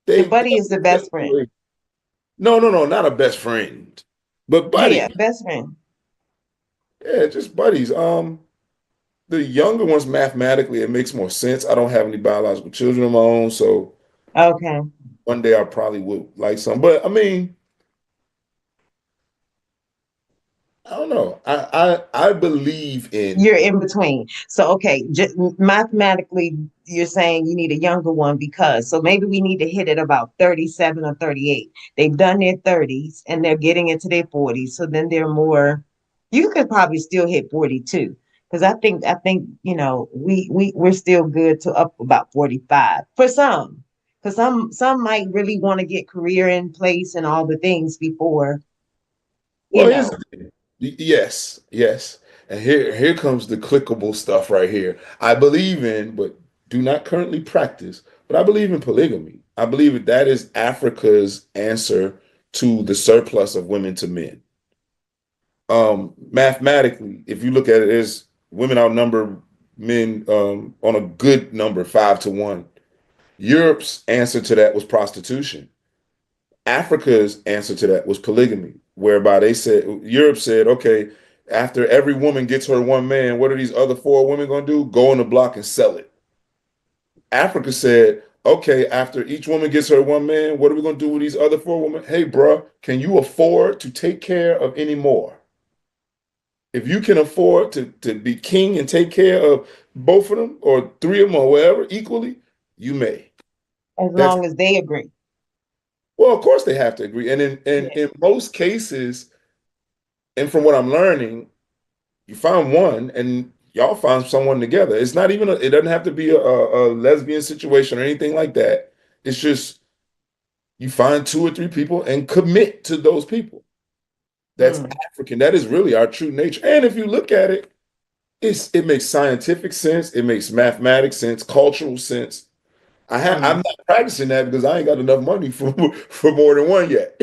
The they. buddy is the best friend. No, no, no, not a best friend, but buddy. Yeah, best friend. Yeah, just buddies. The younger ones, mathematically, it makes more sense. I don't have any biological children of my own, so Okay. one day I probably would like some. But I mean, I don't know. I believe in. You're in between. So, okay, mathematically, you're saying you need a younger one because, so maybe we need to hit it about 37 or 38. They've done their 30s and they're getting into their 40s. So then they're more, you could probably still hit 42. Because I think, we're still good to up about 45 for some. Because some might really want to get career in place and all the things before, you Well, here's know, the thing. Yes, yes. And here comes the clickable stuff right here. I believe in, but do not currently practice, but I believe in polygamy. I believe that is Africa's answer to the surplus of women to men. Mathematically, if you look at it, as women outnumber men on a good number, 5 to 1. Europe's answer to that was prostitution. Africa's answer to that was polygamy, whereby Europe said, okay, after every woman gets her one man, what are these other 4 women going to do? Go on the block and sell it. Africa said, okay, after each woman gets her one man, what are we going to do with these other 4 women? Hey, bruh, can you afford to take care of any more? If you can afford to be king and take care of both of them or 3 of them or whatever equally, you may. as That's long as they agree. well, of course they have to agree. And Yeah. in most cases, and from what I'm learning, you find one and y'all find someone together. It's not even it doesn't have to be a lesbian situation or anything like that. It's just you find two or three people and commit to those people. That's Mm, African. That is really our true nature. And if you look at it, it makes scientific sense, it makes mathematics sense, cultural sense. I'm mm. not practicing that because I ain't got enough money for for more than one yet.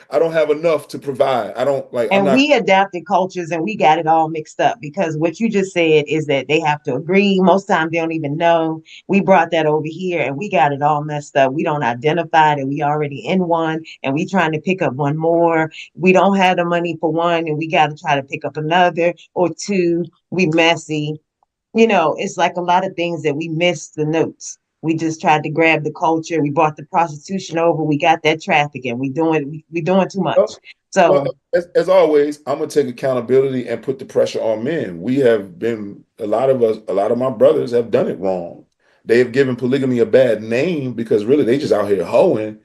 I don't have enough to provide. I don't like I'm And not we adapted cultures and we got it all mixed up because what you just said is that they have to agree. Most times they don't even know. We brought that over here and we got it all messed up. We don't identify that we already in one and we trying to pick up one more. We don't have the money for one and we got to try to pick up another or two. We messy. It's like a lot of things that we missed the notes. We just tried to grab the culture. We brought the prostitution over. We got that trafficking. We doing too well, much. well, So as always, I'm gonna take accountability and put the pressure on men. We have been a lot of us, a lot of my brothers have done it wrong. They have given polygamy a bad name because really they just out here hoeing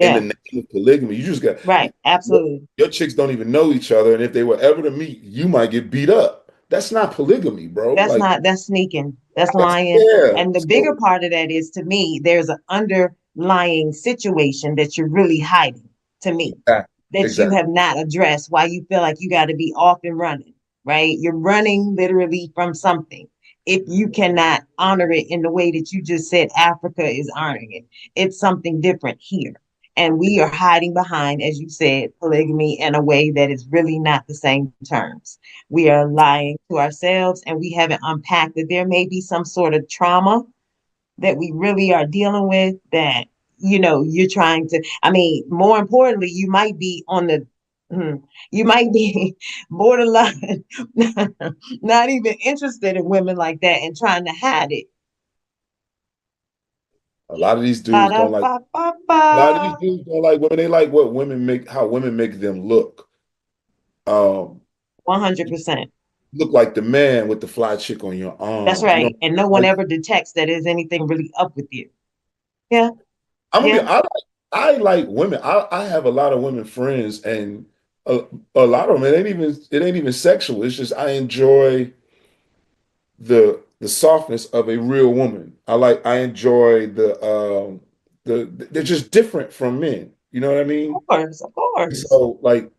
in the yeah, name of polygamy. You just got right, your, absolutely. your chicks don't even know each other, and if they were ever to meet, you might get beat up. That's not polygamy, bro. Like, That's sneaking. That's lying. yeah. And the bigger So part of that is to me, there's an underlying situation that you're really hiding to me exactly, that you exactly. have not addressed why you feel like you got to be off and running, right? You're running literally from something. If you cannot honor it in the way that you just said Africa is honoring it, it's something different here. And we are hiding behind, as you said, polygamy in a way that is really not the same terms. We are lying to ourselves and we haven't unpacked that there may be some sort of trauma that we really are dealing with that you're trying to, I mean, more importantly, you might be on the you might be borderline not even interested in women like that and trying to hide it. A lot of these Ba dudes da don't like. ba ba ba. A lot of these dudes don't like women. They like what women make, how women make them look. Um, you 100%. look like the man with the fly chick on your That's arm. You know, right. And no one like ever detects that there's anything really up with you. Yeah, I'm gonna be. yeah, I like women. I have a lot of women friends, and a, a lot of them. It ain't even sexual. It's just I enjoy the softness of a real woman. I enjoy they're just different from men. You know what I mean? of course, of course. So like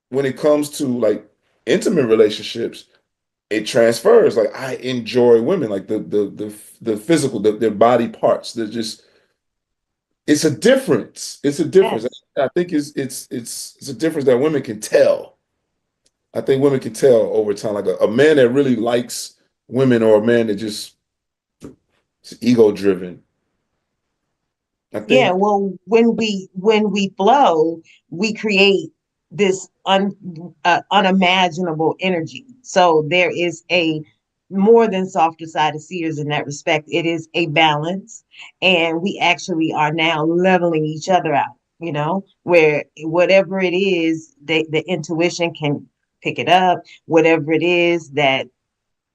when it comes to like intimate relationships, it transfers. Like I enjoy women, like the physical, their body parts. They're just it's a difference. It's a difference. Yes. I think it's a difference that women can tell. I think women can tell over time. Like a man that really likes women or a man that just is ego driven. I Yeah, think well, when we flow, we create this unimaginable energy. So there is a more than softer side of Sears in that respect. It is a balance, and we actually are now leveling each other out. Where whatever it is, the intuition can pick it up. Whatever it is that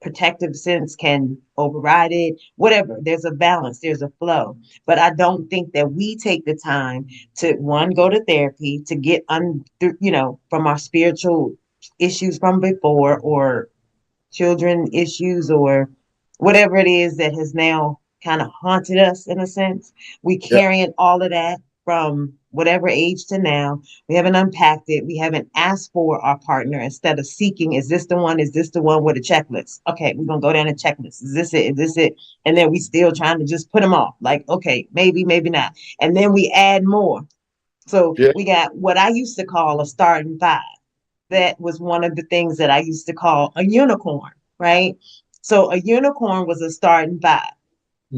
protective sense can override it, whatever. There's a balance, there's a flow. But I don't think that we take the time to one, go to therapy to get from our spiritual issues from before or children issues or whatever it is that has now kind of haunted us in a sense. We yeah, carrying all of that from whatever age to now. We haven't unpacked it. We haven't asked for our partner instead of seeking, is this the one? Is this the one with a checklist? Okay, we're gonna go down a checklist. Is this it? Is this it? And then we still trying to just put them off. Like, okay, maybe, maybe not. And then we add more. So yeah. we got what I used to call a starting five. That was one of the things that I used to call a unicorn, right? So a unicorn was a starting five.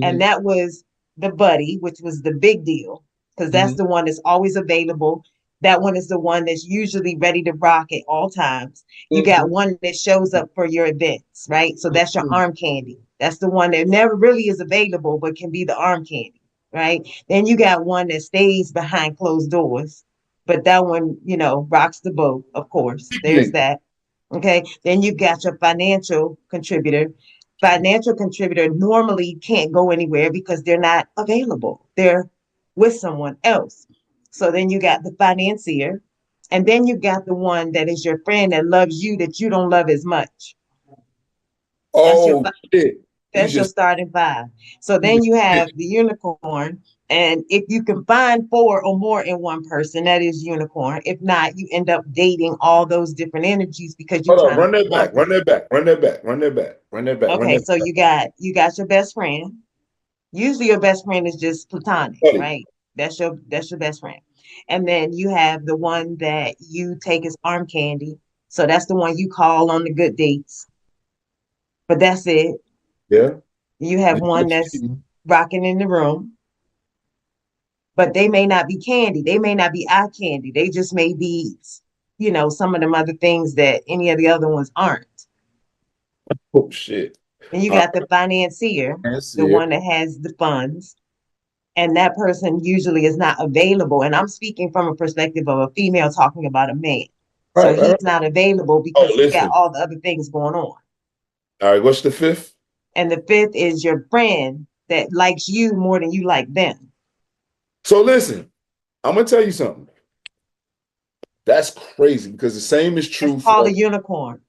And Mhm, that was the buddy, which was the big deal, because that's mhm, the one that's always available. That one is the one that's usually ready to rock at all times. You got mhm, one that shows up for your events, right? So that's your mhm. arm candy. That's the one that never really is available, but can be the arm candy, right? Then you got one that stays behind closed doors, but that one, rocks the boat, of course. Big There's link. that. Okay. Then you got your financial contributor. Financial contributor normally can't go anywhere because they're not available. They're with someone else. So then you got the financier, and then you got the one that is your friend that loves you that you don't love as much. That's your Oh shit! You that's your just starting five. So you then just you have the unicorn. And if you can find four or more in one person, that is unicorn. If not, you end up dating all those different energies because you're hold on. trying to Run be that one back. Run person. that back. Run that back. Run that back. Run that back. Run Okay, that so back. you got your best friend. Usually your best friend is just platonic, Buddy. right? That's your best friend. And then you have the one that you take as arm candy. So that's the one you call on the good dates. But that's it. Yeah. You have one that's rocking in the room, but they may not be candy. They may not be eye candy. They just may be, some of them other things that any of the other ones aren't. Oh shit. And you All got the financier, right. That's the it. one that has the funds, and that person usually is not available. And I'm speaking from a perspective of a female talking about a man. So Right. Right. he's Right. not available Oh, because he's got listen. all the other things going on. All right. What's the fifth? And the fifth is your friend that likes you more than you like them. So listen. I'm gonna tell you something. That's crazy because It's called a unicorn.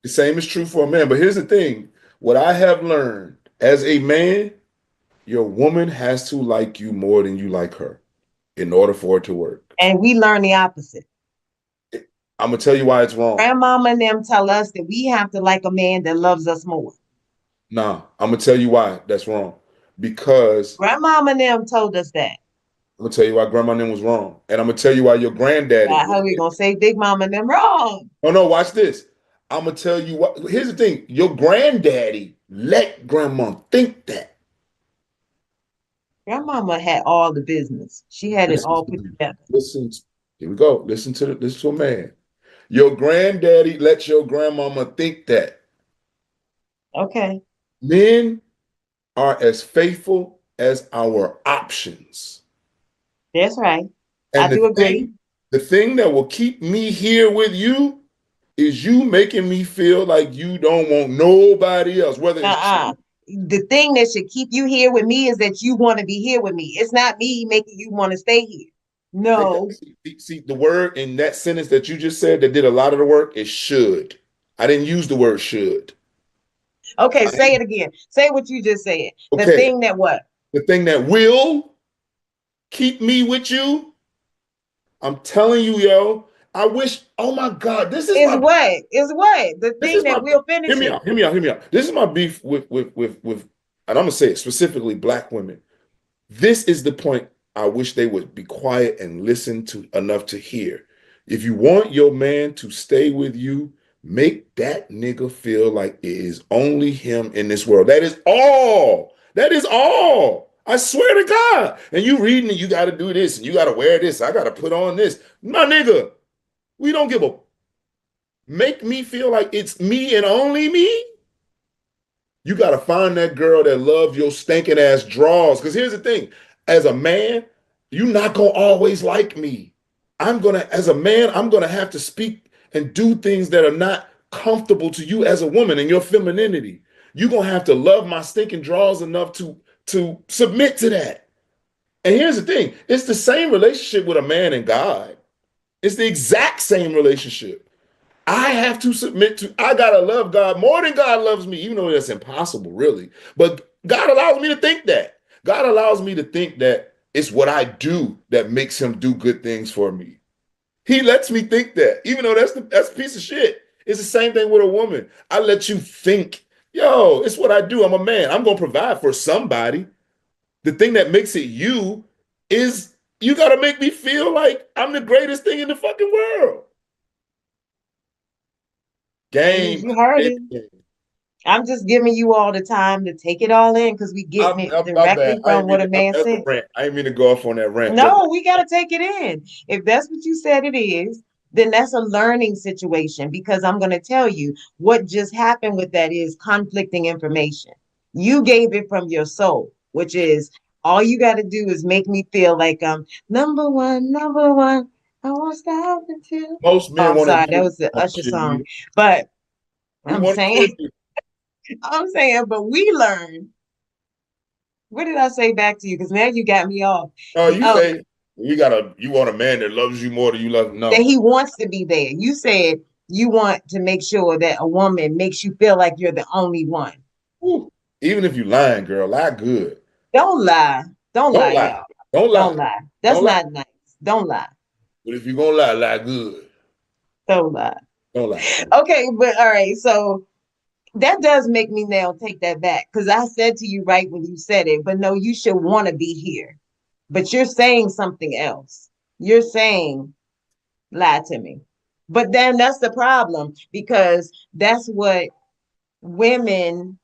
the same is true for a man. But here's the thing: what I have learned as a man, your woman has to like you more than you like her in order for it to work. And we learn the opposite. I'm gonna tell you why it's wrong. Grandmama and them tell us that we have to like a man that loves us more. Nah, I'm gonna tell you why that's wrong. Because Grandmama and them told us that. I'm gonna tell you why grandma name was wrong, and I'm gonna tell you why your granddaddy. How we gonna say Big Mama and them wrong? Oh no, watch this. I'm gonna tell you what. Here's the thing: your granddaddy let grandma think that. Grandmama had all the business. She had it Listen all to put me. together. Listen. Here we go. Listen to a man. Your granddaddy let your grandmama think that Okay, men are as faithful as our options. that's right. I And do agree. the thing that will keep me here with you is you making me feel like you don't want nobody else, whether it's Uh-uh. cheating. The thing that should keep you here with me is that you want to be here with me. It's not me making you want to stay here. No. See, the word in that sentence that you just said that did a lot of the work is should. I didn't use the word should. Okay, I, say it again. Say what you just said. The okay, thing that what? the thing that will keep me with you, I'm telling you, yo, I wish, oh my God, Is what? Is what? The this thing is my, that will hear finish me it. out, hear me out, hear me out. This is my beef with, and I'm gonna say it specifically black women. This is the point I wish they would be quiet and listen to enough to hear. If you want your man to stay with you, make that nigga feel like it is only him in this world. That is all. That is all. I swear to God. And you reading it, you got to do this and you got to wear this. I got to put on this. My nigga, we don't give a make me feel like it's me and only me. You got to find that girl that loves your stinking ass draws. Because here's the thing, as a man, you're not going to always like me. As a man, I'm going to have to speak and do things that are not comfortable to you as a woman and your femininity. You're going to have to love my stinking draws enough to submit to that. And here's the thing, it's the same relationship with a man and God. It's the exact same relationship. I have to submit to, I gotta love God more than God loves me, even though that's impossible, really. But God allows me to think that. God allows me to think that it's what I do that makes him do good things for me. He lets me think that, even though that's a piece of shit. It's the same thing with a woman. I let you think, yo, it's what I do. I'm a man. I'm gonna provide for somebody. The thing that makes it you is you gotta make me feel like I'm the greatest thing in the fucking world. And Game. you heard it. I'm just giving you all the time to take it all in because we getting it My bad. directly from what a man That's a said. rant. I didn't mean to go off on that rant, but No, we got to take it in. If that's what you said it is, then that's a learning situation because I'm going to tell you what just happened with that is conflicting information. You gave it from your soul, which is all you got to do is make me feel like I'm number one, number one. I won't stop until. most Oh, men I'm want to sorry, that hear was the from a Usher song. cheerleader. But We I'm want to saying, hear you. I'm saying, but we learn. What did I say back to you? Because now you got me off. Oh, you Oh, say you want a man that loves you more than you love. that No, he wants to be there. You said You want to make sure that a woman makes you feel like you're the only one. Woo. Even if you lying, girl, lie good. Don't lie. Don't Don't lie, lie. y'all. Don't Don't lie. lie. That's Don't lie. not nice. Don't lie. But if you're gonna lie, lie good. Don't lie. Don't lie. Okay, but all right. So that does make me now take that back because I said to you right when you said it, but no, you should want to be here. But you're saying something else. You're saying lie to me. But then that's the problem because that's what women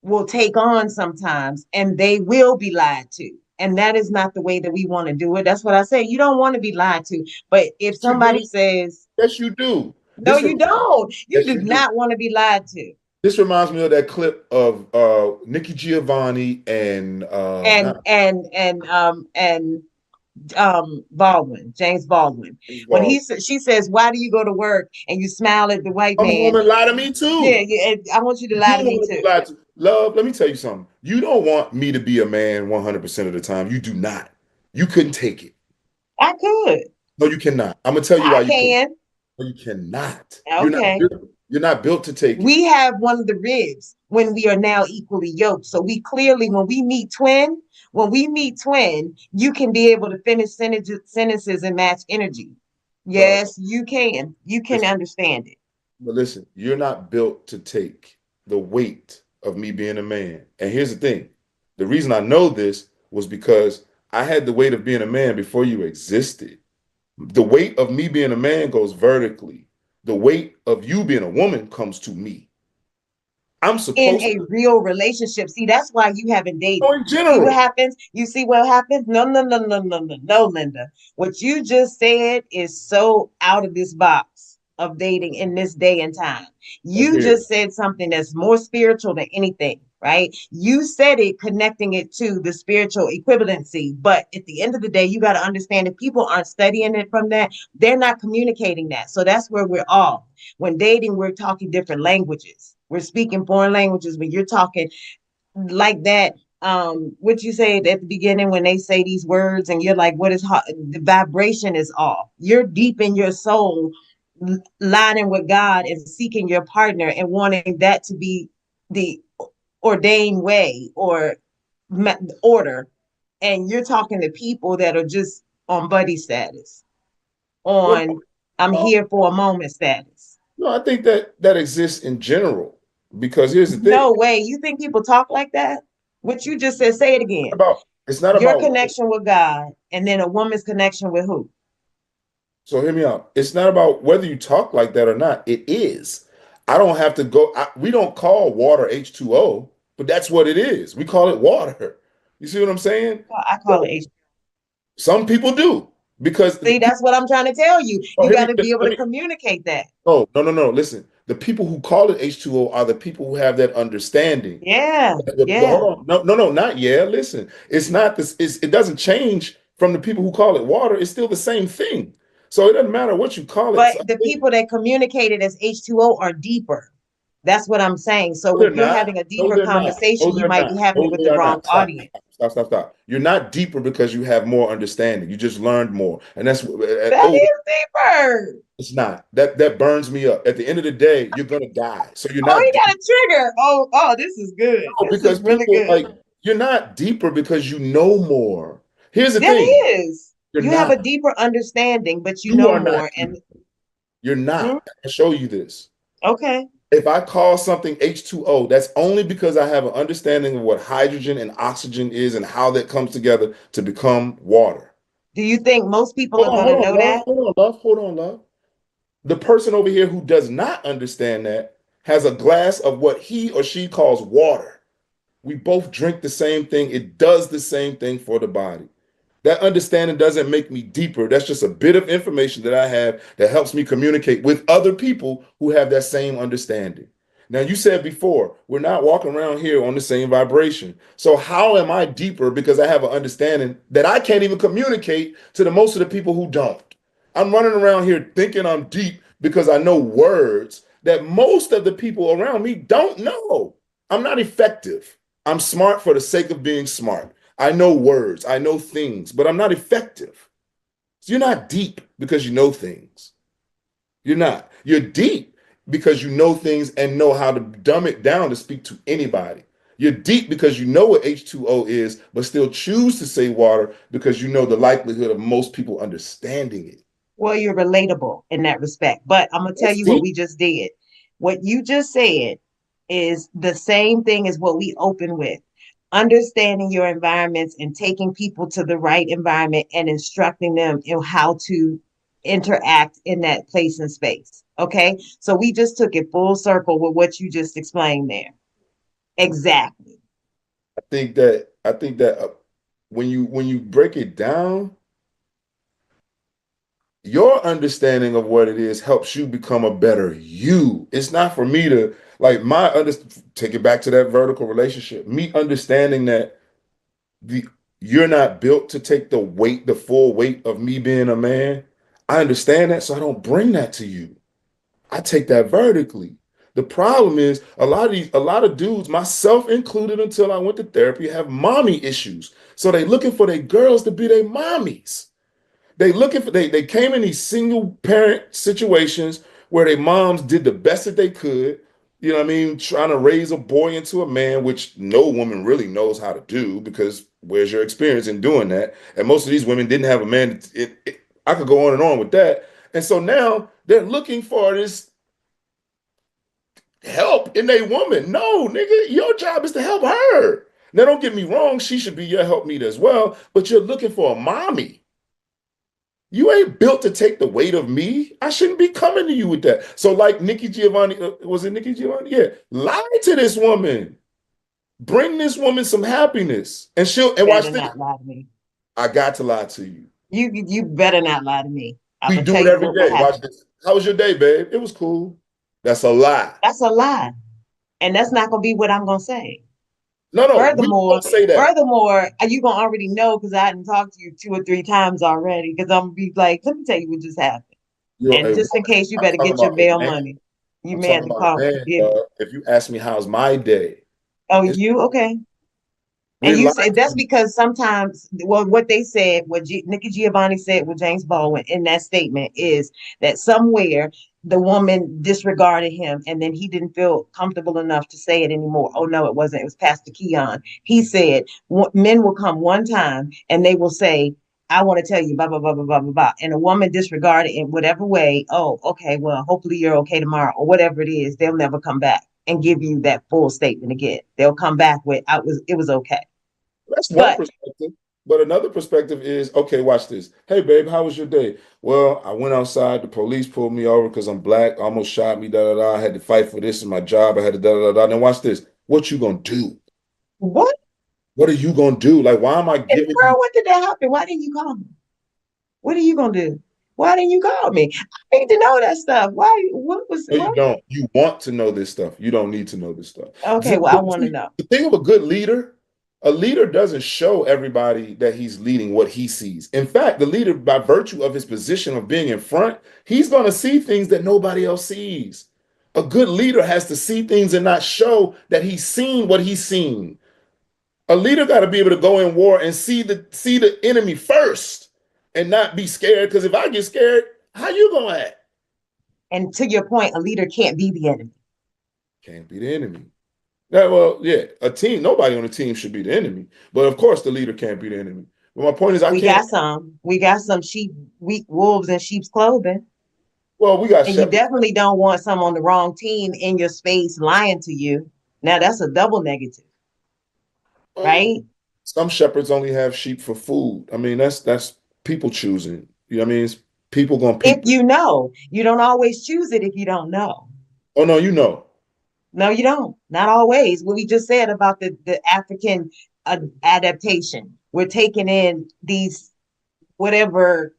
will take on sometimes and they will be lied to. And that is not the way that we want to do it. That's what I say. You don't want to be lied to. But if Yes, you do. somebody says, Yes, you do. no, This you reminds, don't, you yes, do you do. not want to be lied to. This reminds me of that clip of Nikki Giovanni and And not Baldwin, James Baldwin, James when Baldwin. she says, "Why do you go to work and you smile at the white Some man?" woman lie to me Yeah, too. yeah, I want you to You lie to me want to be too. lied to. Love, let me tell you something. You don't want me to be a man 100% of the time. You do not. You couldn't take it. I could. No, you cannot. I'm gonna tell you why I you couldn't. can. No, you cannot. Okay. You're not built to take it. We have one of the ribs when we are now equally yoked. So we clearly, when we meet twin, you can be able to finish sentences and match energy. Well, Yes, you can. You can listen, understand it. but listen, you're not built to take the weight of me being a man. And here's the thing. The reason I know this was because I had the weight of being a man before you existed. The weight of me being a man goes vertically. The weight of you being a woman comes to me. I'm In supposed a to real relationship. See, that's why you haven't know dated. in You see what general. happens? You see what happens? No, no, no, no, no, no, no, Linda. What you just said is so out of this box of dating in this day and time. You Okay. just said something that's more spiritual than anything, right? You said it connecting it to the spiritual equivalency. But at the end of the day, you got to understand if people aren't studying it from that, they're not communicating that. So that's where we're off. When dating, we're talking different languages. We're speaking foreign languages when you're talking like that. What you said at the beginning when they say these words, and you're like, what is the vibration is off. You're deep in your soul, lining with God and seeking your partner and wanting that to be the ordained way or order. And you're talking to people that are just on buddy status, Well, on I'm no, here for a moment status. no, I think that that exists in general because here's the thing. No way. You think people talk like that? What you just said, say it again. It's not Your about connection with God and then a woman's connection with who? so hear me out. It's not about whether you talk like that or not. It is. I don't have to go. We don't call water H2O, but that's what it is. We call it water. You see what I'm saying? I call it So H. some people do because the See, people. that's what I'm trying to tell you. Oh, You hear got me. to be able Let to me. communicate that. Oh, no, no, no. Listen, the people who call it H2O are the people who have that understanding. Yeah, Hold yeah. on. No, no, no, not yeah. Listen, it's not this. It doesn't change from the people who call it water. It's still the same thing. So it doesn't matter what you call it. But So the people that communicated as H2O are deeper. That's what I'm saying. So no, when they're you're not. having a No, deeper they're not. conversation, No, you they're might not. be having it No, with they the are wrong not. Stop, audience. stop, stop, stop. You're not deeper because you have more understanding. You just learned more, and that's That oh, is deeper. it's not. That burns me up. At the end of the day, you're gonna die. So you're Oh, not he got deep. a trigger. Oh, this is good. No, This is because really people good. like you're not deeper because you know more. Here's the That thing. is. You're You have a not. deeper understanding, but you You know are not more. deep. And You're mm, not. I'll show you this. okay. If I call something H2O, that's only because I have an understanding of what hydrogen and oxygen is and how that comes together to become water. Do you think most people are going to Hold on, know love. that? Hold on, love. Hold on, love. The person over here who does not understand that has a glass of what he or she calls water. We both drink the same thing. It does the same thing for the body. That understanding doesn't make me deeper. That's just a bit of information that I have that helps me communicate with other people who have that same understanding. Now, you said before, we're not walking around here on the same vibration. So, how am I deeper because I have an understanding that I can't even communicate to the most of the people who don't? I'm running around here thinking I'm deep because I know words that most of the people around me don't know. I'm not effective. I'm smart for the sake of being smart. I know words, I know things, but I'm not effective. So you're not deep because you know things. You're not. You're deep because you know things and know how to dumb it down to speak to anybody. You're deep because you know what H2O is, but still choose to say water because you know the likelihood of most people understanding it. Well, you're relatable in that respect. But I'm gonna tell That's you what deep. we just did. What you just said is the same thing as what we open with. Understanding your environments and taking people to the right environment and instructing them in how to interact in that place and space. Okay. So we just took it full circle with what you just explained there. Exactly. I think that when you break it down, your understanding of what it is helps you become a better you. It's not for me to like my under take it back to that vertical relationship. Me understanding that the you're not built to take the weight, the full weight of me being a man. I understand that, so I don't bring that to you. I take that vertically. The problem is a lot of dudes, myself included, until I went to therapy, have mommy issues. So they looking for their girls to be their mommies. They came in these single parent situations where their moms did the best that they could. You know what I mean? Trying to raise a boy into a man, which no woman really knows how to do because where's your experience in doing that? And most of these women didn't have a man. I could go on and on with that. And so now they're looking for this help in a woman. No, nigga, your job is to help her. Now, don't get me wrong, she should be your helpmeet as well, but you're looking for a mommy. You ain't built to take the weight of me. I shouldn't be coming to you with that. So, like Nikki Giovanni, was it Nikki Giovanni? Yeah. Lie to this woman. Bring this woman some happiness. You And watch better this. not lie to me. I got to lie to you. You better not lie to me. I'm We gonna tell do it you every what will day. Watch happen. this. How was your day, babe? It was cool. That's a lie. That's a lie. And that's not gonna be what I'm gonna say. No, no, we Furthermore, don't say that. furthermore, you gonna already know because I hadn't talked to you 2 or 3 times already. Because I'm gonna be like, let me tell you what just happened. You're a And woman. just in case you I'm better talking get your about a bail man. money. You I'm may have talking to about a call man, forgive me. dog. If you ask me how's my day, Oh, it's you okay? we're And you lying say to that's you. because sometimes, well, what they said, Nikki Giovanni said with James Baldwin in that statement is that somewhere the woman disregarded him and then he didn't feel comfortable enough to say it anymore. Oh, no, it wasn't. It was Pastor Keon. He said, men will come one time and they will say, I want to tell you, blah, blah, blah, blah, blah, blah, blah. And a woman disregarded in whatever way. Oh, okay, well, hopefully you're okay tomorrow or whatever it is. They'll never come back and give you that full statement again. They'll come back with, it was okay. That's one But perspective. But another perspective is, okay, watch this. Hey, babe, how was your day? Well, I went outside. The police pulled me over because I'm black, almost shot me, da da da. I had to fight for this in my job. I had to da da da da. Then watch this. What you gonna do? what What are you gonna do? Like, why am I in the giving you? world? What did that happen? Why didn't you call me? What are you gonna do? Why didn't you call me? I need to know that stuff. Why? What was No, you what? don't. You want to know this stuff. You don't need to know this stuff. Okay, well, I want to know. The thing of a leader doesn't show everybody that he's leading what he sees. In fact, the leader, by virtue of his position of being in front, he's going to see things that nobody else sees. A good leader has to see things and not show that he's seen what he's seen. A leader got to be able to go in war and see the enemy first and not be scared. Because if I get scared, how you gonna act? And to your point, a leader can't be the enemy. Can't be the enemy. Yeah, well, yeah, a team, nobody on the team should be the enemy. But of course, the leader can't be the enemy. But my point is, I We can't. got some. We got some sheep, weak wolves in sheep's clothing. Well, we got And you shepherds. definitely don't want some on the wrong team in your space lying to you. Now that's a double negative, Well, right? some shepherds only have sheep for food. I mean, that's people choosing. You know what I mean? It's people gonna If people. you know, you don't always choose it if you don't know. Oh no, you know. No, you don't. Not always. What we just said about the African adaptation. We're taking in these whatever,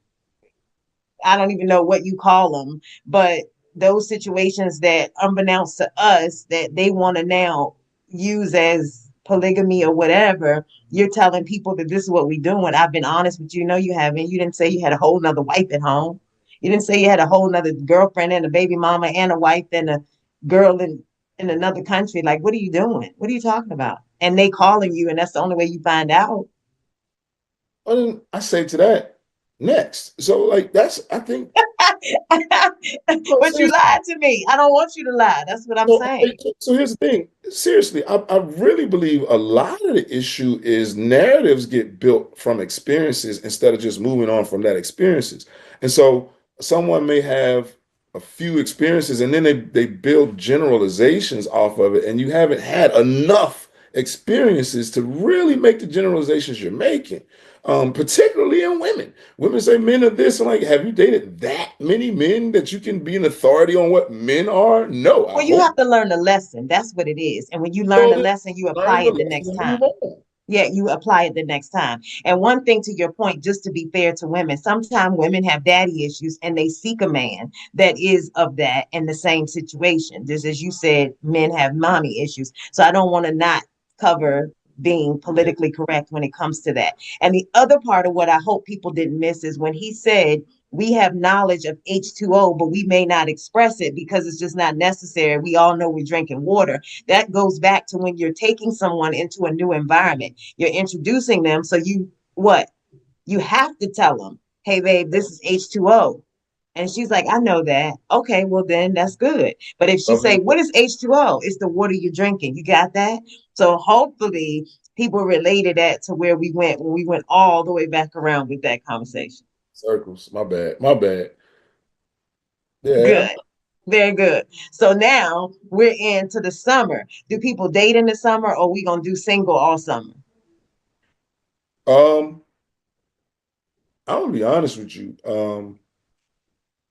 I don't even know what you call them, but those situations that unbeknownst to us that they want to now use as polygamy or whatever, you're telling people that this is what we're doing. I've been honest with you. No, you haven't. You didn't say you had a whole nother wife at home. You didn't say you had a whole nother girlfriend and a baby mama and a wife and a girl in another country. Like, what are you doing? What are you talking about? And they calling you, and that's the only way you find out. I say to that. next. So like that's I think no, But you seriously. lied to me. I don't want you to lie. That's what I'm So, okay, saying. so here's the thing. Seriously, I really believe a lot of the issue is narratives get built from experiences instead of just moving on from that experiences. And so someone may have a few experiences and then they build generalizations off of it, and you haven't had enough experiences to really make the generalizations you're making. Particularly in women. Women say men are this. I'm like, have you dated that many men that you can be an authority on what men are? No, I Well, you hope have to learn the lesson. That's what it is. And when you learn so. the lesson, you Learn apply the it the lesson next and move time. on. Yeah, you apply it the next time. And one thing to your point, just to be fair to women, sometimes women have daddy issues and they seek a man that is of that in the same situation. Just as you said, men have mommy issues. So I don't want to not cover being Yeah. politically correct when it comes to that. And the other part of what I hope people didn't miss is when he said, we have knowledge of H2O, but we may not express it because it's just not necessary. We all know we're drinking water. That goes back to when you're taking someone into a new environment. You're introducing them. So you what? You have to tell them, hey babe, this is H2O. And she's like, I know that. Okay, well then that's good. But if she Love say, you. what is H2O? It's the water you're drinking. You got that? So hopefully people related that to where we went when we went all the way back around with that conversation. Circles. My bad. My bad. Yeah. Good. Very good. So now we're into the summer. Do people date in the summer or we gonna do single all summer? I'm gonna be honest with you.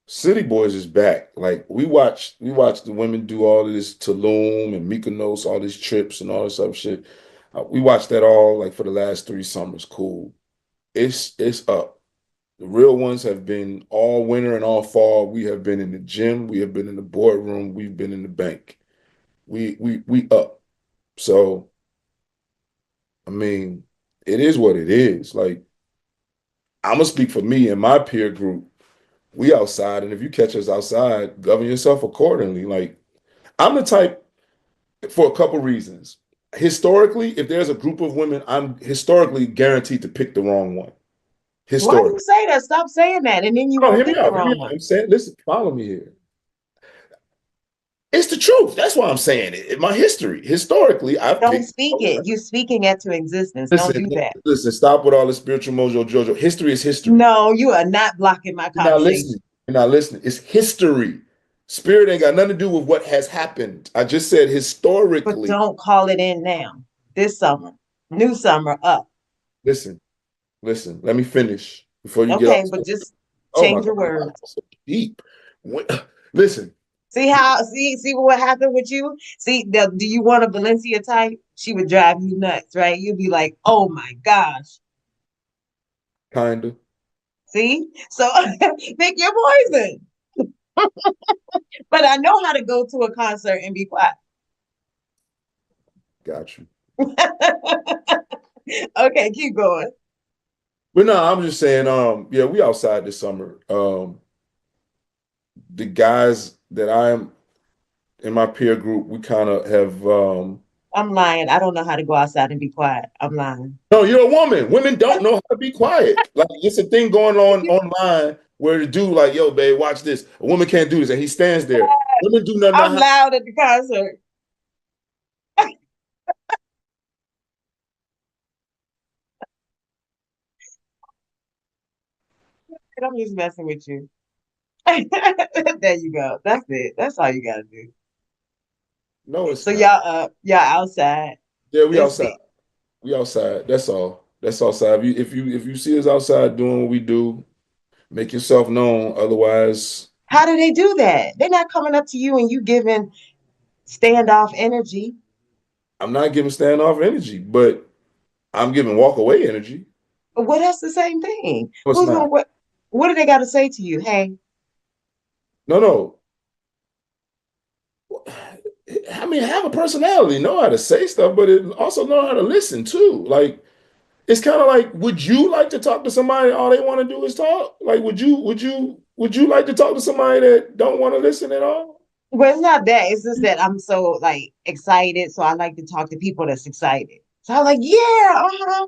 City Boys is back. Like we watched the women do all of this Tulum and Mykonos, all these trips and all this other shit. We watched that all like for the last 3 summers. Cool. It's up. The real ones have been all winter and all fall. We have been in the gym. We have been in the boardroom. We've been in the bank. We up. So I mean, it is what it is. Like I'm gonna speak for me and my peer group. We outside, and if you catch us outside, govern yourself accordingly. Like I'm the type for a couple reasons. Historically, if there's a group of women, I'm historically guaranteed to pick the wrong one. Why do you Historically. say that? Stop saying that, and then you No, won't hear me pick the out. Hear me wrong out. one. I'm saying, listen, follow me here. It's the truth. That's why I'm saying it. In my history, historically, I've Don't picked. speak it. You're speaking it to existence. Don't Listen, do that. listen. Stop with all the spiritual mojo jojo. History is history. No, you are not blocking my You're not listening. conversation. You're not listening. It's history. Spirit ain't got nothing to do with what has happened. I just said But historically. don't call it in now. This summer, new summer up. Listen, listen. Let me finish before you get Okay, all. but just Oh my change God, your why words. so deep? What, listen, See how see what happened with you? See, do you want a Valencia type? She would drive you nuts, right? You'd be like, oh my gosh. kinda. See? So pick your poison. But I know how to go to a concert and be quiet. Got you. Okay, keep going. But no, I'm just saying. Yeah, we outside this summer. The guys that I'm in my peer group, we kind of have. I'm lying. I don't know how to go outside and be quiet. I'm lying. No, you're a woman. Women don't know how to be quiet. Like it's a thing going on online where the dude like, yo, babe, watch this. A woman can't do this, and he stands there. Women do not know I'm how. loud at the concert. I'm just messing with you. There you go. That's it. That's all you gotta do. No, it's So not. y'all outside. Yeah, we It's outside. big. We outside. That's all. That's outside. If you see us outside doing what we do, make yourself known. Otherwise, How do they do that? They're not coming up to you and you giving standoff energy. I'm not giving standoff energy, but I'm giving walk away energy. But what that's the same thing. No, it's Who's gonna not. what do they gotta say to you? Hey, No, no. I mean, have a personality, know how to say stuff, but it also know how to listen too. Like it's kind of like, would you like to talk to somebody all they want to do is talk? Like, would you like to talk to somebody that don't want to listen at all? well, it's not that. It's just that I'm so like excited. So I like to talk to people that's excited. So I'm like, yeah, uh-huh.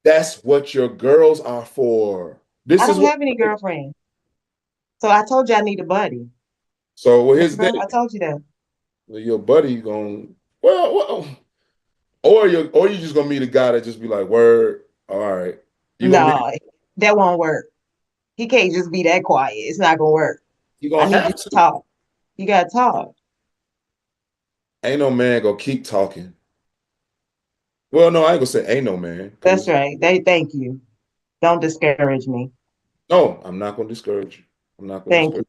That's what your girls are for. This I is don't what. have any girlfriends. So I told you I need a buddy. So well, here's the Remember? thing. I told you that. Well, your buddy going well, or you just gonna meet a guy that just be like, word, all right. You gonna meet No, that won't work. He can't just be that quiet. It's not gonna work. you I gonna need you have to to. talk. You gotta talk. Ain't no man gonna keep talking. Well, no, I ain't gonna say ain't no man, That's because right. They thank you. Don't discourage me. no, I'm not gonna discourage you. I'm not gonna Thank discourage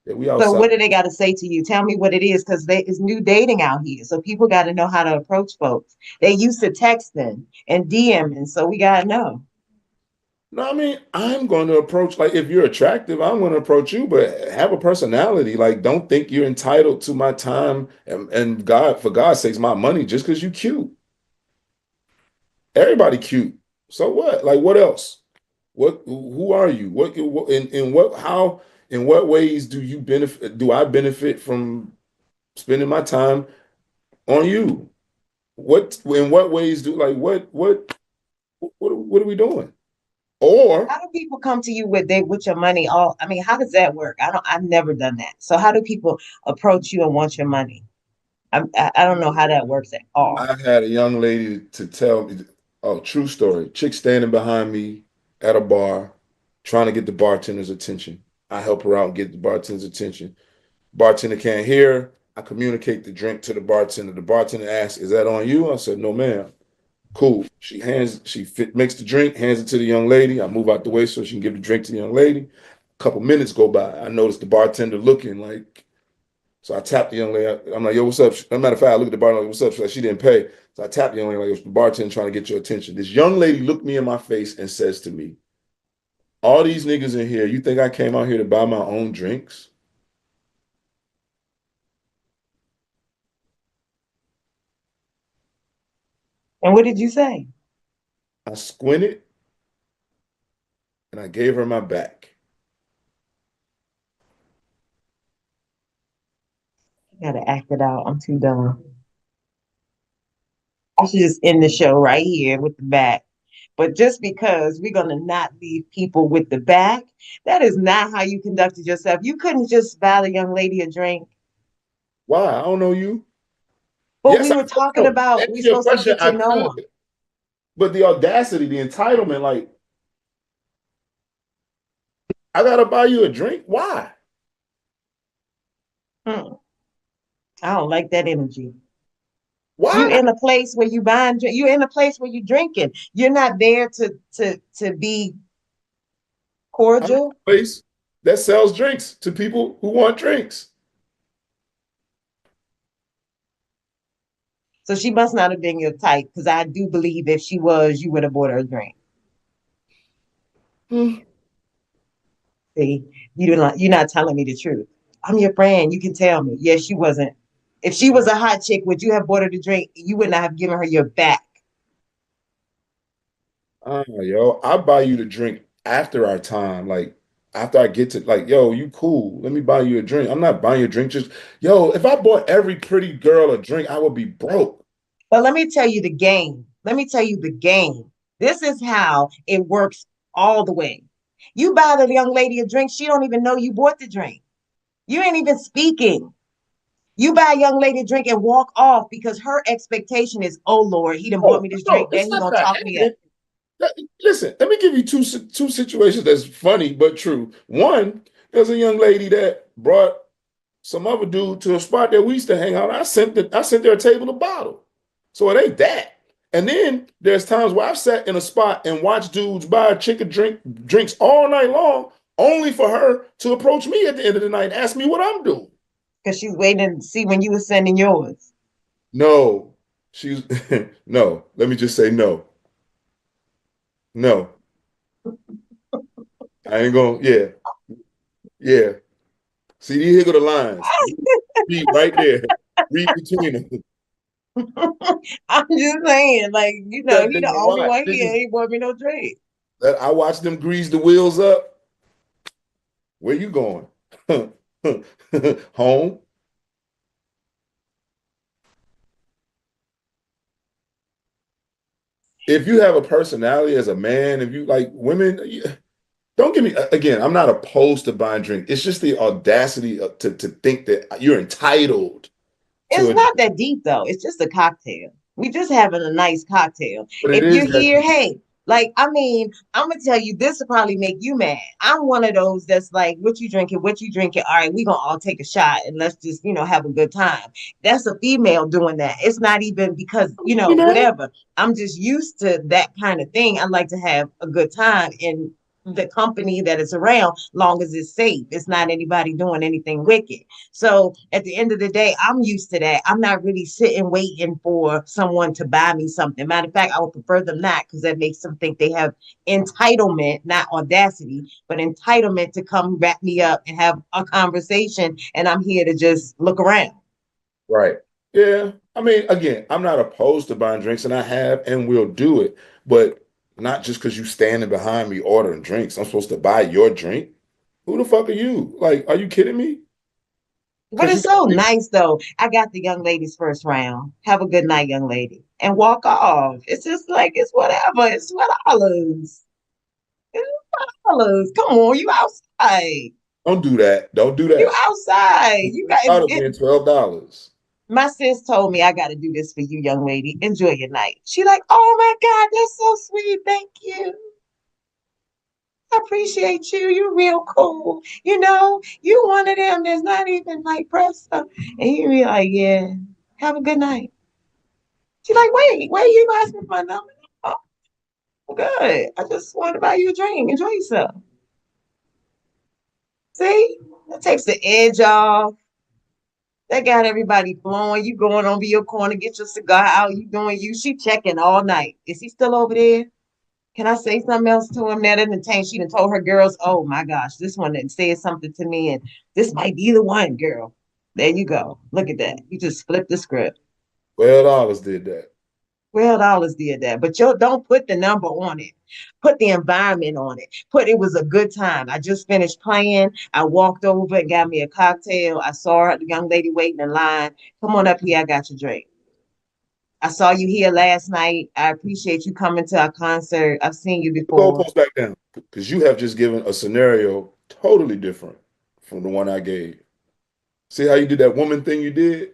you. you. Yeah, we So outside. what do they got to say to you? Tell me what it is, because it's new dating out here. So people got to know how to approach folks. They used to texting and DMing, so we gotta know. No, I mean, I'm going to approach, like, if you're attractive, I'm going to approach you, but have a personality. Like, don't think you're entitled to my time and God, for God's sakes, my money just because you cute. Everybody cute. So what? Like, what else? Who are you? In what, how, in what ways do I benefit from spending my time on you? In what ways what are we doing? Or How do people come to you with your money? All I mean, how does that work? I've never done that. So how do people approach you and want your money? I don't know how that works at all. I had a young lady to tell me, oh, true story. Chick standing behind me at a bar, trying to get the bartender's attention. I help her out and get the bartender's attention. Bartender can't hear. I communicate the drink to the bartender. The bartender asks, "Is that on you?" I said, "No, ma'am." Cool. Makes the drink, hands it to the young lady. I move out the way so she can give the drink to the young lady. A couple minutes go by. I notice the bartender looking like, so I tapped the young lady. I'm like, yo, what's up? As a matter of fact, I look at the bartender, like, what's up? She's like, she didn't pay. So I tapped the young lady, like, the bartender trying to get your attention. This young lady looked me in my face and says to me, all these niggas in here, you think I came out here to buy my own drinks? And what did you say? I squinted and I gave her my back. I gotta act it out. I'm too dumb. I should just end the show right here with the back. But just because we're gonna not leave people with the back, that is not how you conducted yourself. You couldn't just buy the young lady a drink. Why? I don't know you. But Yes, we I were could. talking No, to about we're answer your supposed to question, get to I know could. them. But the audacity, the entitlement, like, I gotta buy you a drink? Why? Hmm. I don't like that energy. You Why? in a place where you buying, you're in a place where you drinking. You're not there to be I'm in cordial. a place that sells drinks to people who want drinks. So she must not have been your type, because I do believe if she was, you would have bought her a drink. Hmm. See, you're not telling me the truth. I'm your friend. You can tell me. Yes, she wasn't. If she was a hot chick, would you have bought her the drink? You would not have given her your back. Yo, I buy you the drink after our time. Like, after I get to, like, yo, you cool. Let me buy you a drink. I'm not buying you a drink. Just, yo, if I bought every pretty girl a drink, I would be broke. But let me tell you the game. Let me tell you the game. This is how it works all the way. You buy the young lady a drink, she don't even know you bought the drink. You ain't even speaking. You buy a young lady a drink and walk off because her expectation is, oh Lord, he done bought Oh, me this no, drink. Now it's he not gonna that. talk me up. Listen, let me give you two situations that's funny but true. One, there's a young lady that brought some other dude to a spot that we used to hang out. I sent their table a bottle. So it ain't that. And then there's times where I've sat in a spot and watched dudes buy a chicken drinks all night long, only for her to approach me at the end of the night and ask me what I'm doing. Because she's waiting to see when you were sending yours. No, she's no. Let me just say no, no. I ain't gonna. Yeah, yeah. See, here go the lines. Read right there. Read between them. I'm just saying, like, That he thing the to only watch. one here. He bought me no drink. I watched them grease the wheels up. Where you going? Home. If you have a personality as a man, if you like women, don't get me again. I'm not opposed to buying drink. It's just the audacity to think that you're entitled to It's a not drink. that deep though. It's just a cocktail. We just having a nice cocktail. But it If is you're that here, deep. hey, like I mean, I'm gonna tell you, this will probably make you mad. I'm one of those that's like, what you drinking? What you drinking? All right, we gonna all take a shot and let's just, have a good time. That's a female doing that. It's not even because, You know? whatever. I'm just used to that kind of thing. I like to have a good time in the company that is around, long as it's safe. It's not anybody doing anything wicked. So at the end of the day, I'm used to that. I'm not really sitting waiting for someone to buy me something. Matter of fact, I would prefer them not, because that makes them think they have entitlement, not audacity, but entitlement to come wrap me up and have a conversation. And I'm here to just look around. Right. Yeah. I mean, again, I'm not opposed to buying drinks, and I have and will do it, but not just because you standing behind me ordering drinks. I'm supposed to buy your drink. Who the fuck are you? Like, are you kidding me? But Because you it's got so nice though. I got the young ladies first round. Have a good night, young lady. And walk off. It's just like it's whatever. It's $12. It's $12. Come on, you outside. don't do that. Don't do You that. outside. You got Out of it. being $12. My sis told me I got to do this for you, young lady. Enjoy your night. She like, oh my God, that's so sweet. Thank you. I appreciate you. You're real cool. You one of them that's not even like pressed up. And he be like, yeah, have a good night. She like, wait, you asked me for my number? Oh, good. I just want to buy you a drink. Enjoy yourself. See? That takes the edge off. That got everybody flowing. You going over your corner, get your cigar out. You doing you. She checking all night. Is he still over there? Can I say something else to him? That in the tank, she done told her girls, oh my gosh, this one that said something to me, and this might be the one, girl. There you go. Look at that. You just flipped the script. $12 did that. $12 did that, but you don't put the number on it. Put the environment on it. Put it was a good time. I just finished playing. I walked over and got me a cocktail. I saw her, the young lady waiting in line. Come on up here. I got your drink. I saw you here last night. I appreciate you coming to our concert. I've seen you The before. goalpost back down because you have just given a scenario totally different from the one I gave. See how you did that woman thing you did?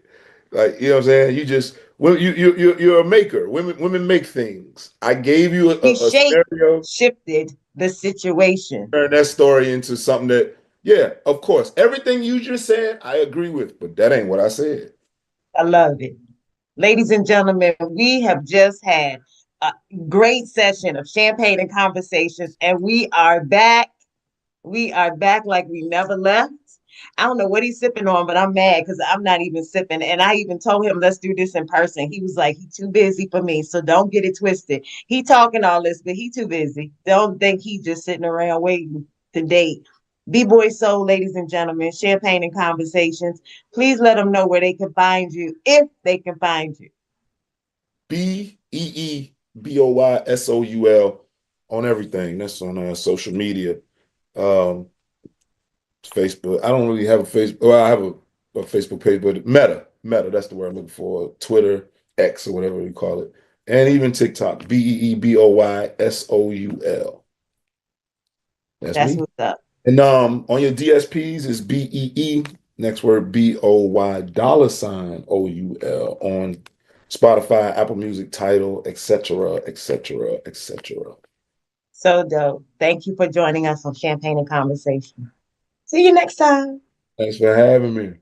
Like, you know what I'm saying? You just well, you're a maker. Women make things. I gave you He a scenario, shifted the situation. turn that story into something that, yeah, of course, everything you just said, I agree with, but that ain't what I said. I love it. Ladies and gentlemen, we have just had a great session of champagne and conversations, and we are back. We are back like we never left. I don't know what he's sipping on, but I'm mad because I'm not even sipping. And I even told him, let's do this in person. He was like, he's too busy for me. So don't get it twisted. He talking all this, but he too busy. Don't think he just sitting around waiting to date. B-Boy Soul, ladies and gentlemen, champagne and conversations. Please let them know where they can find you, if they can find you. BEEBOYSOUL on everything. That's on social media. Um, Facebook. I don't really have a Facebook. Well, I have a Facebook page, but Meta. That's the word I'm looking for. Twitter, X, or whatever you call it, and even TikTok. BEEBOYSOUL. That's That's me. what's up. And on your DSPs is BEE. Next word BOY $ OUL on Spotify, Apple Music, Tidal, etc., etc., etc. So dope. Thank you for joining us on Champagne and Conversation. See you next time. Thanks for having me.